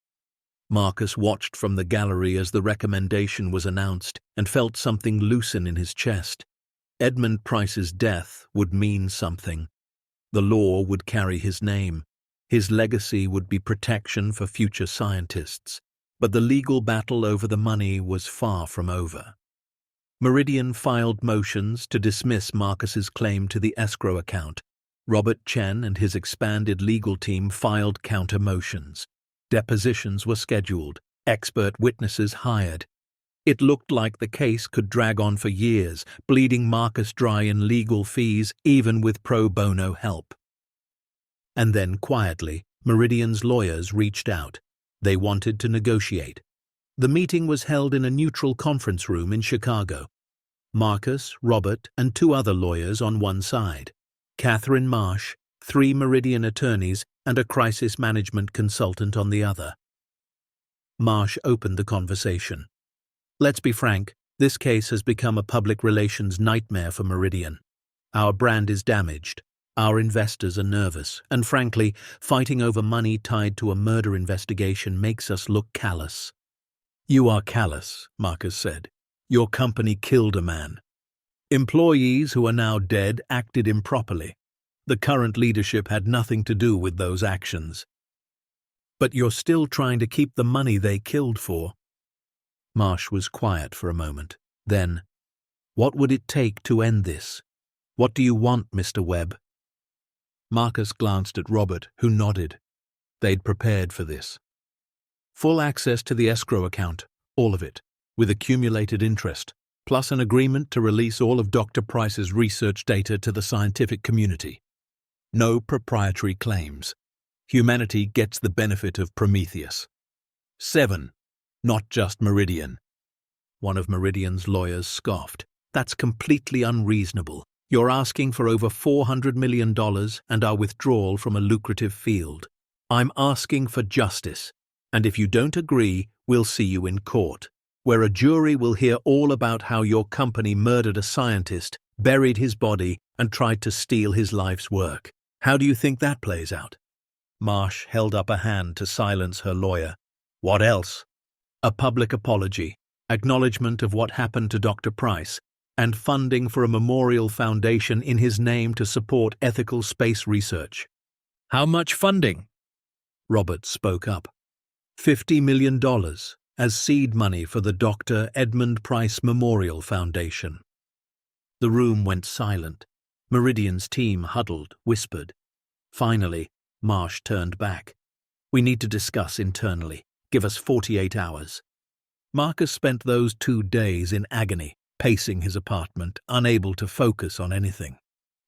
Marcus watched from the gallery as the recommendation was announced and felt something loosen in his chest. Edmund Price's death would mean something. The law would carry his name. His legacy would be protection for future scientists. But the legal battle over the money was far from over. Meridian filed motions to dismiss Marcus's claim to the escrow account. Robert Chen and his expanded legal team filed counter motions. Depositions were scheduled, expert witnesses hired. It looked like the case could drag on for years, bleeding Marcus dry in legal fees even with pro bono help. And then, quietly, Meridian's lawyers reached out. They wanted to negotiate. The meeting was held in a neutral conference room in Chicago. Marcus, Robert, and 2 other lawyers on one side. Catherine Marsh, 3 Meridian attorneys, and a crisis management consultant on the other. Marsh opened the conversation. Let's be frank, this case has become a public relations nightmare for Meridian. Our brand is damaged. Our investors are nervous, and frankly, fighting over money tied to a murder investigation makes us look callous. You are callous, Marcus said. Your company killed a man. Employees who are now dead acted improperly. The current leadership had nothing to do with those actions. But you're still trying to keep the money they killed for. Marsh was quiet for a moment. Then, what would it take to end this? What do you want, Mr. Webb? Marcus glanced at Robert, who nodded. They'd prepared for this. Full access to the escrow account, all of it, with accumulated interest, plus an agreement to release all of Dr. Price's research data to the scientific community. No proprietary claims. Humanity gets the benefit of Prometheus. 7. Not just Meridian. One of Meridian's lawyers scoffed. That's completely unreasonable. You're asking for over $400 million and our withdrawal from a lucrative field. I'm asking for justice, and if you don't agree, we'll see you in court, where a jury will hear all about how your company murdered a scientist, buried his body, and tried to steal his life's work. How do you think that plays out? Marsh held up a hand to silence her lawyer. What else? A public apology, acknowledgement of what happened to Dr. Price, and funding for a memorial foundation in his name to support ethical space research. How much funding? Robert spoke up. $50 million as seed money for the Dr. Edmund Price Memorial Foundation. The room went silent. Meridian's team huddled, whispered. Finally, Marsh turned back. We need to discuss internally. Give us 48 hours. Marcus spent those 2 days in agony, pacing his apartment, unable to focus on anything.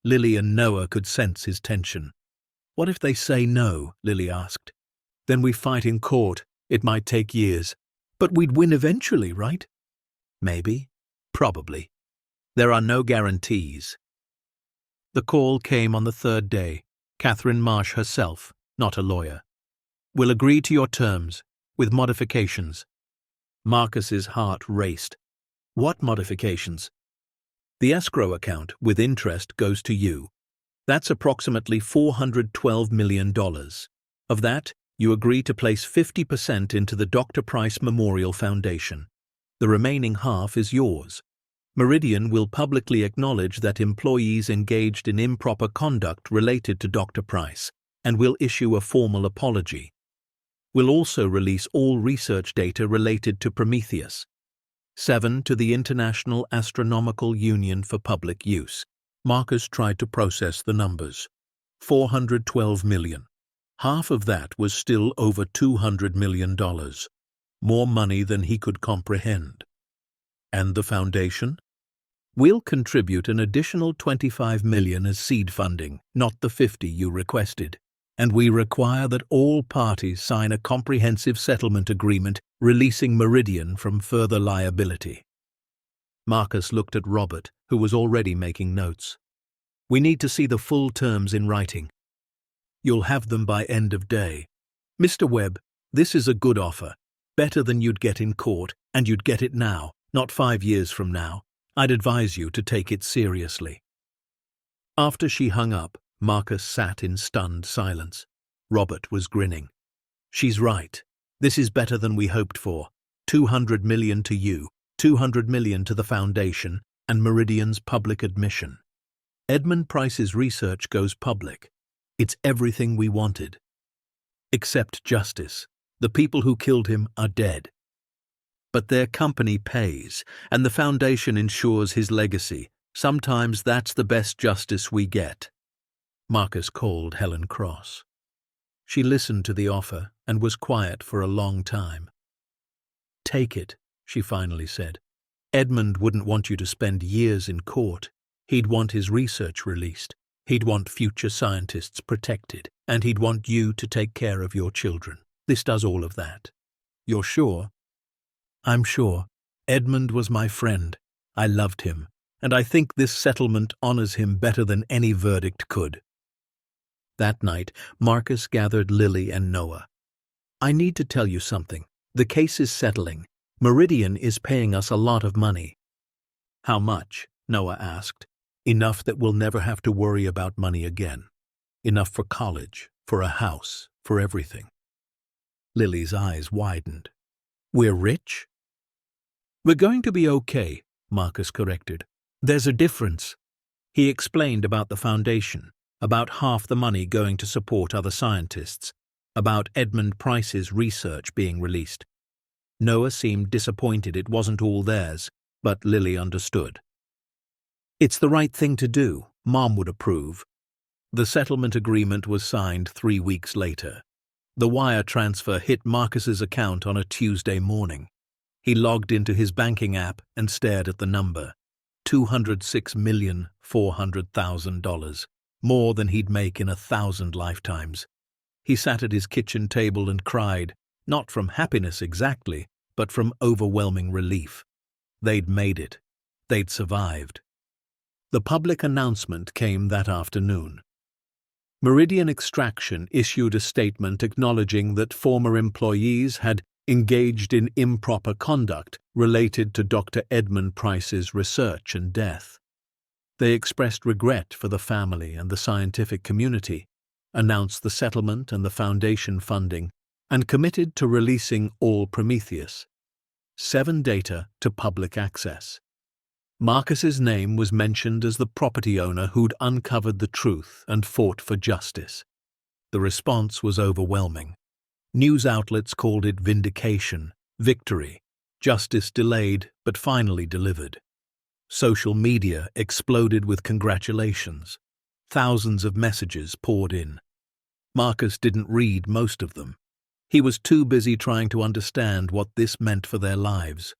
Lily and Noah could sense his tension. What if they say no? Lily asked. Then we fight in court. It might take years. But we'd win eventually, right? Maybe. Probably. There are no guarantees. The call came on the 3rd day. Catherine Marsh herself, not a lawyer. We'll agree to your terms, with modifications. Marcus's heart raced. What modifications? The escrow account with interest goes to you. That's approximately $412 million. Of that, you agree to place 50% into the Dr. Price Memorial Foundation. The remaining half is yours. Meridian will publicly acknowledge that employees engaged in improper conduct related to Dr. Price and will issue a formal apology. We'll also release all research data related to Prometheus. 7 to the International Astronomical Union for public use. Marcus tried to process the numbers. 412 million. Half of that was still over $200 million. More money than he could comprehend. And the foundation? We'll contribute an additional $25 million as seed funding, not the $50 you requested. And we require that all parties sign a comprehensive settlement agreement releasing Meridian from further liability. Marcus looked at Robert, who was already making notes. We need to see the full terms in writing. You'll have them by end of day. Mr. Webb, this is a good offer. Better than you'd get in court, and you'd get it now, not 5 years from now. I'd advise you to take it seriously." After she hung up, Marcus sat in stunned silence. Robert was grinning. "She's right. This is better than we hoped for. 200 million to you, 200 million to the foundation, and Meridian's public admission. Edmund Price's research goes public. It's everything we wanted. Except justice. The people who killed him are dead. But their company pays, and the foundation ensures his legacy. Sometimes that's the best justice we get." Marcus called Helen Cross. She listened to the offer and was quiet for a long time. "Take it," she finally said. "Edmund wouldn't want you to spend years in court. He'd want his research released. He'd want future scientists protected, and he'd want you to take care of your children. This does all of that. You're sure?" "I'm sure. Edmund was my friend. I loved him, and I think this settlement honors him better than any verdict could." That night, Marcus gathered Lily and Noah. "I need to tell you something. The case is settling. Meridian is paying us a lot of money." "How much?" Noah asked. "Enough that we'll never have to worry about money again. Enough for college, for a house, for everything." Lily's eyes widened. "We're rich?" "We're going to be okay," Marcus corrected. "There's a difference." He explained about the foundation, about half the money going to support other scientists, about Edmund Price's research being released. Noah seemed disappointed it wasn't all theirs, but Lily understood. "It's the right thing to do. Mom would approve." The settlement agreement was signed 3 weeks later. The wire transfer hit Marcus's account on a Tuesday morning. He logged into his banking app and stared at the number. $206,400,000, more than he'd make in 1,000 lifetimes. He sat at his kitchen table and cried, not from happiness exactly, but from overwhelming relief. They'd made it. They'd survived. The public announcement came that afternoon. Meridian Extraction issued a statement acknowledging that former employees had engaged in improper conduct related to Dr. Edmund Price's research and death. They expressed regret for the family and the scientific community, announced the settlement and the foundation funding, and committed to releasing all Prometheus 7 data to public access. Marcus's name was mentioned as the property owner who'd uncovered the truth and fought for justice. The response was overwhelming. News outlets called it vindication, victory, justice delayed but finally delivered. Social media exploded with congratulations. Thousands of messages poured in. Marcus didn't read most of them. He was too busy trying to understand what this meant for their lives.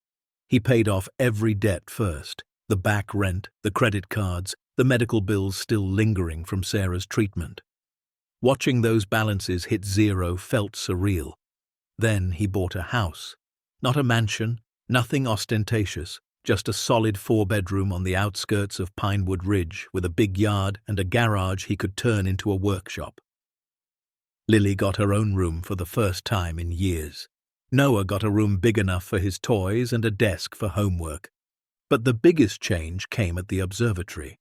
He paid off every debt first, the back rent, the credit cards, the medical bills still lingering from Sarah's treatment. Watching those balances hit zero felt surreal. Then he bought a house. Not a mansion, nothing ostentatious, just a solid 4-bedroom on the outskirts of Pinewood Ridge with a big yard and a garage he could turn into a workshop. Lily got her own room for the first time in years. Noah got a room big enough for his toys and a desk for homework. But the biggest change came at the observatory.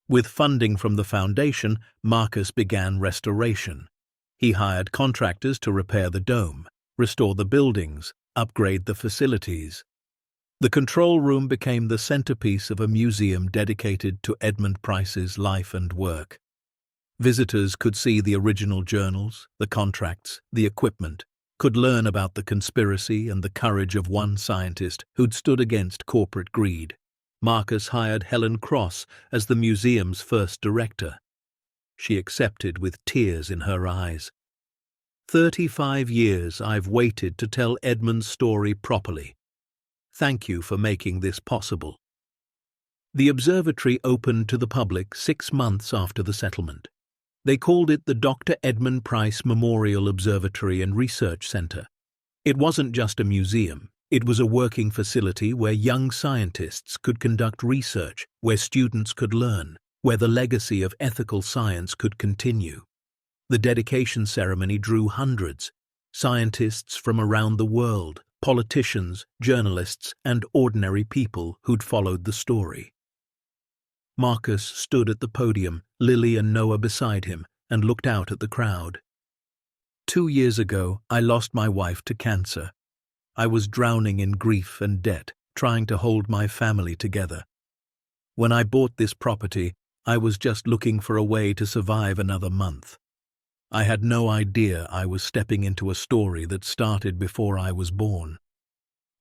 With funding from the foundation, Marcus began restoration. He hired contractors to repair the dome, restore the buildings, upgrade the facilities. The control room became the centerpiece of a museum dedicated to Edmund Price's life and work. Visitors could see the original journals, the contracts, the equipment, could learn about the conspiracy and the courage of one scientist who'd stood against corporate greed. Marcus hired Helen Cross as the museum's first director. She accepted with tears in her eyes. 35 years I've waited to tell Edmund's story properly. Thank you for making this possible. The observatory opened to the public 6 months after the settlement. They called it the Dr. Edmund Price Memorial Observatory and Research Center. It wasn't just a museum. It was a working facility where young scientists could conduct research, where students could learn, where the legacy of ethical science could continue. The dedication ceremony drew hundreds, scientists from around the world, politicians, journalists, and ordinary people who'd followed the story. Marcus stood at the podium, Lily and Noah beside him, and looked out at the crowd. 2 years ago, I lost my wife to cancer. I was drowning in grief and debt, trying to hold my family together. When I bought this property, I was just looking for a way to survive another month. I had no idea I was stepping into a story that started before I was born.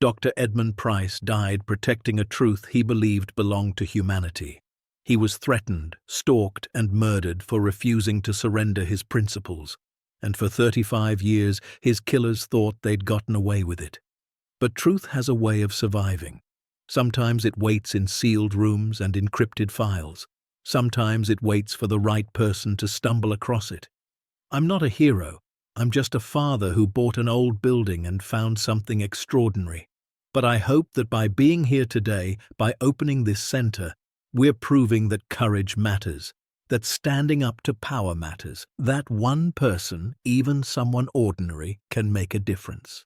Dr. Edmund Price died protecting a truth he believed belonged to humanity. He was threatened, stalked, and murdered for refusing to surrender his principles, and for 35 years his killers thought they'd gotten away with it. But truth has a way of surviving. Sometimes it waits in sealed rooms and encrypted files. Sometimes it waits for the right person to stumble across it. I'm not a hero. I'm just a father who bought an old building and found something extraordinary. But I hope that by being here today, by opening this center, we're proving that courage matters, that standing up to power matters, that one person, even someone ordinary, can make a difference.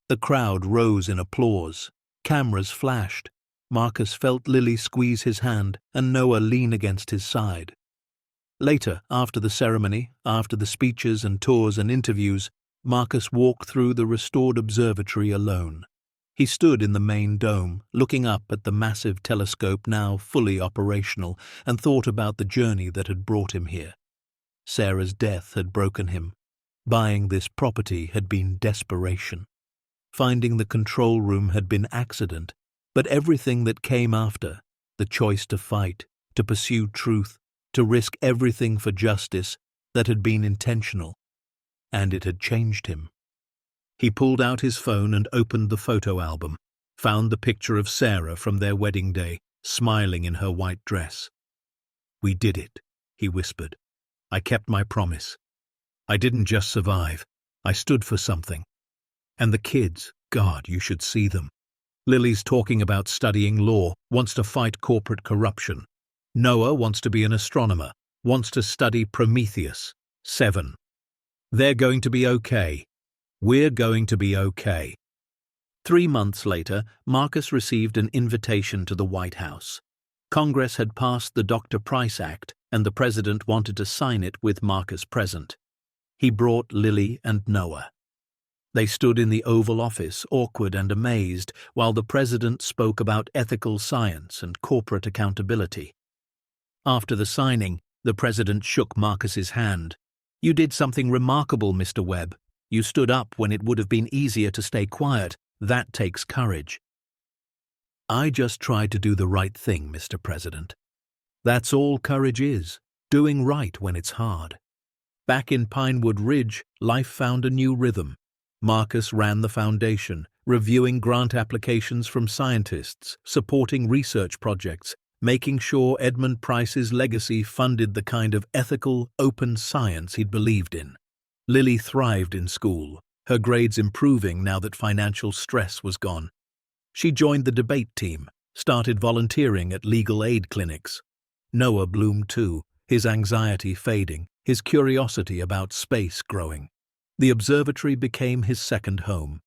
The crowd rose in applause. Cameras flashed. Marcus felt Lily squeeze his hand and Noah lean against his side. Later, after the ceremony, after the speeches and tours and interviews, Marcus walked through the restored observatory alone. He stood in the main dome, looking up at the massive telescope now fully operational, and thought about the journey that had brought him here. Sarah's death had broken him. Buying this property had been desperation. Finding the control room had been accident, but everything that came after, the choice to fight, to pursue truth, to risk everything for justice, that had been intentional, and it had changed him. He pulled out his phone and opened the photo album, found the picture of Sarah from their wedding day, smiling in her white dress. "We did it," he whispered. "I kept my promise. I didn't just survive. I stood for something. And the kids, God, you should see them. Lily's talking about studying law, wants to fight corporate corruption. Noah wants to be an astronomer, wants to study Prometheus. 7. They're going to be okay. We're going to be okay." 3 months later, Marcus received an invitation to the White House. Congress had passed the Dr. Price Act, and the president wanted to sign it with Marcus present. He brought Lily and Noah. They stood in the Oval Office, awkward and amazed, while the president spoke about ethical science and corporate accountability. After the signing, the president shook Marcus's hand. "You did something remarkable, Mr. Webb. You stood up when it would have been easier to stay quiet. That takes courage." "I just tried to do the right thing, Mr. President. That's all courage is, doing right when it's hard." Back in Pinewood Ridge, life found a new rhythm. Marcus ran the foundation, reviewing grant applications from scientists, supporting research projects, making sure Edmund Price's legacy funded the kind of ethical, open science he'd believed in. Lily thrived in school, her grades improving now that financial stress was gone. She joined the debate team, started volunteering at legal aid clinics. Noah bloomed too, his anxiety fading, his curiosity about space growing. The observatory became his second home.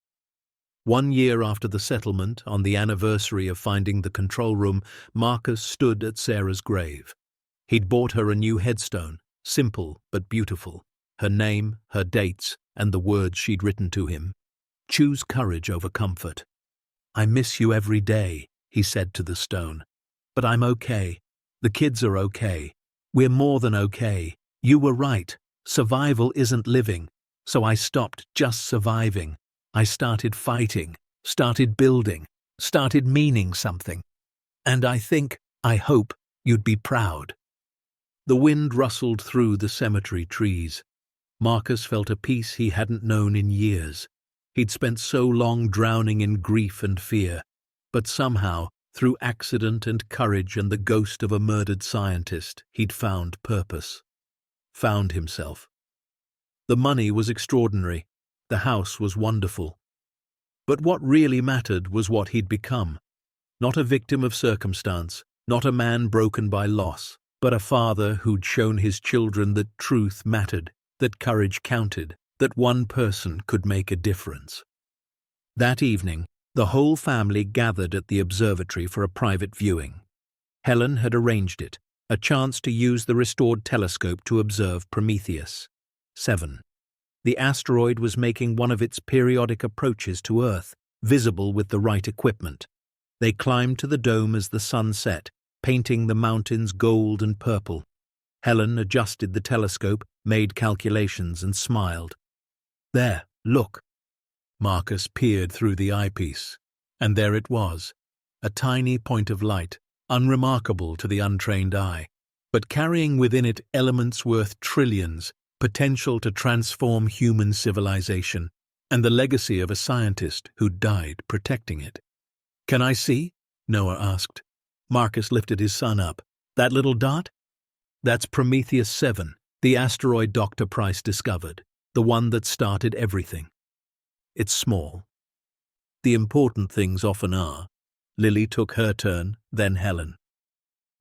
1 year after the settlement, on the anniversary of finding the control room, Marcus stood at Sarah's grave. He'd bought her a new headstone, simple but beautiful, her name, her dates, and the words she'd written to him. "Choose courage over comfort." "I miss you every day," he said to the stone. "But I'm okay. The kids are okay. We're more than okay. You were right. Survival isn't living. So I stopped just surviving. I started fighting, started building, started meaning something. And I hope, you'd be proud." The wind rustled through the cemetery trees. Marcus felt a peace he hadn't known in years. He'd spent so long drowning in grief and fear, but somehow, through accident and courage and the ghost of a murdered scientist, he'd found purpose. Found himself. The money was extraordinary. The house was wonderful. But what really mattered was what he'd become. Not a victim of circumstance, not a man broken by loss, but a father who'd shown his children that truth mattered, that courage counted, that one person could make a difference. That evening, the whole family gathered at the observatory for a private viewing. Helen had arranged it, a chance to use the restored telescope to observe Prometheus. 7. The asteroid was making one of its periodic approaches to Earth, visible with the right equipment. They climbed to the dome as the sun set, painting the mountains gold and purple. Helen adjusted the telescope, made calculations, and smiled. "There, look." Marcus peered through the eyepiece, and there it was, a tiny point of light, unremarkable to the untrained eye, but carrying within it elements worth trillions, potential to transform human civilization, and the legacy of a scientist who died protecting it. "Can I see?" Noah asked. Marcus lifted his son up. "That little dot? That's Prometheus 7, the asteroid Dr. Price discovered, the one that started everything. It's small. The important things often are." Lily took her turn, then Helen.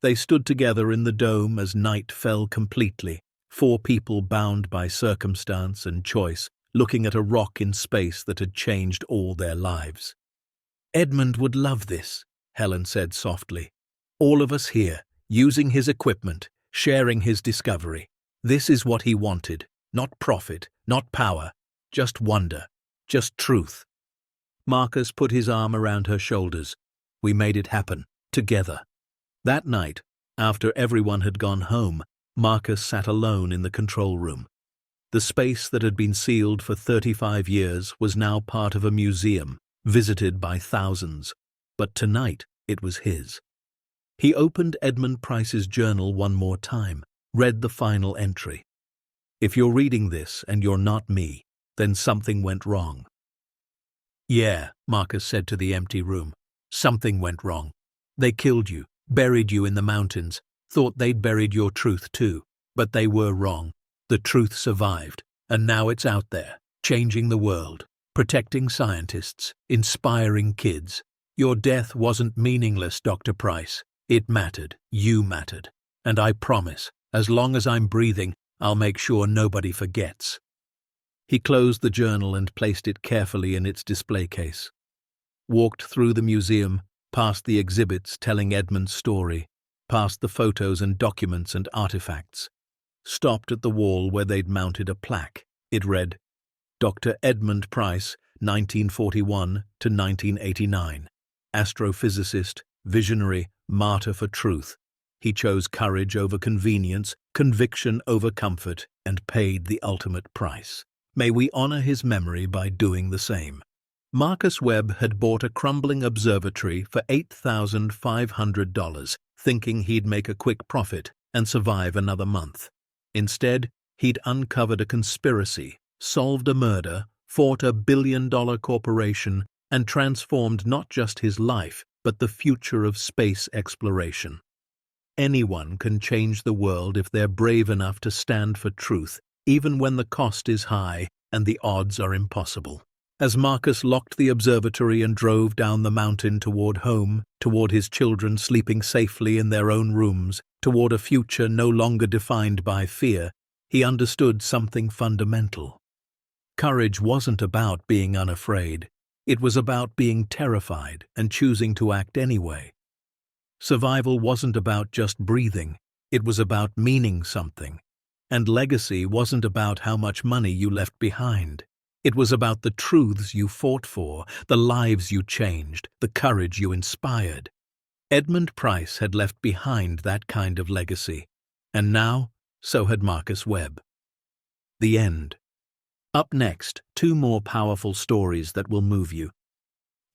They stood together in the dome as night fell completely, 4 people bound by circumstance and choice, looking at a rock in space that had changed all their lives. "Edmund would love this," Helen said softly. "All of us here, using his equipment, sharing his discovery. This is what he wanted, not profit, not power, just wonder, just truth." Marcus put his arm around her shoulders. "We made it happen, together." That night, after everyone had gone home, Marcus sat alone in the control room. The space that had been sealed for 35 years was now part of a museum, visited by thousands. But tonight it was his. He opened Edmund Price's journal one more time, read the final entry. "If you're reading this and you're not me, then something went wrong." "Yeah," Marcus said to the empty room. "Something went wrong. They killed you, buried you in the mountains, thought they'd buried your truth too, but they were wrong. The truth survived, and now it's out there, changing the world, protecting scientists, inspiring kids. Your death wasn't meaningless, Dr. Price. It mattered. You mattered. And I promise, as long as I'm breathing, I'll make sure nobody forgets." He closed the journal and placed it carefully in its display case. Walked through the museum, past the exhibits telling Edmund's story, past the photos and documents and artifacts. Stopped at the wall where they'd mounted a plaque. It read, "Dr. Edmund Price, 1941 to 1989. Astrophysicist, visionary, martyr for truth. He chose courage over convenience, conviction over comfort, and paid the ultimate price. May we honor his memory by doing the same." Marcus Webb had bought a crumbling observatory for $8,500, thinking he'd make a quick profit and survive another month. Instead, he'd uncovered a conspiracy, solved a murder, fought a billion-dollar corporation, and transformed not just his life, but the future of space exploration. Anyone can change the world if they're brave enough to stand for truth, even when the cost is high and the odds are impossible. As Marcus locked the observatory and drove down the mountain toward home, toward his children sleeping safely in their own rooms, toward a future no longer defined by fear, he understood something fundamental. Courage wasn't about being unafraid. It was about being terrified and choosing to act anyway. Survival wasn't about just breathing. It was about meaning something. And legacy wasn't about how much money you left behind. It was about the truths you fought for, the lives you changed, the courage you inspired. Edmund Price had left behind that kind of legacy, and now so had Marcus Webb. The end. Up next, 2 more powerful stories that will move you.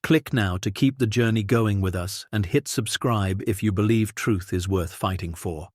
Click now to keep the journey going with us and hit subscribe if you believe truth is worth fighting for.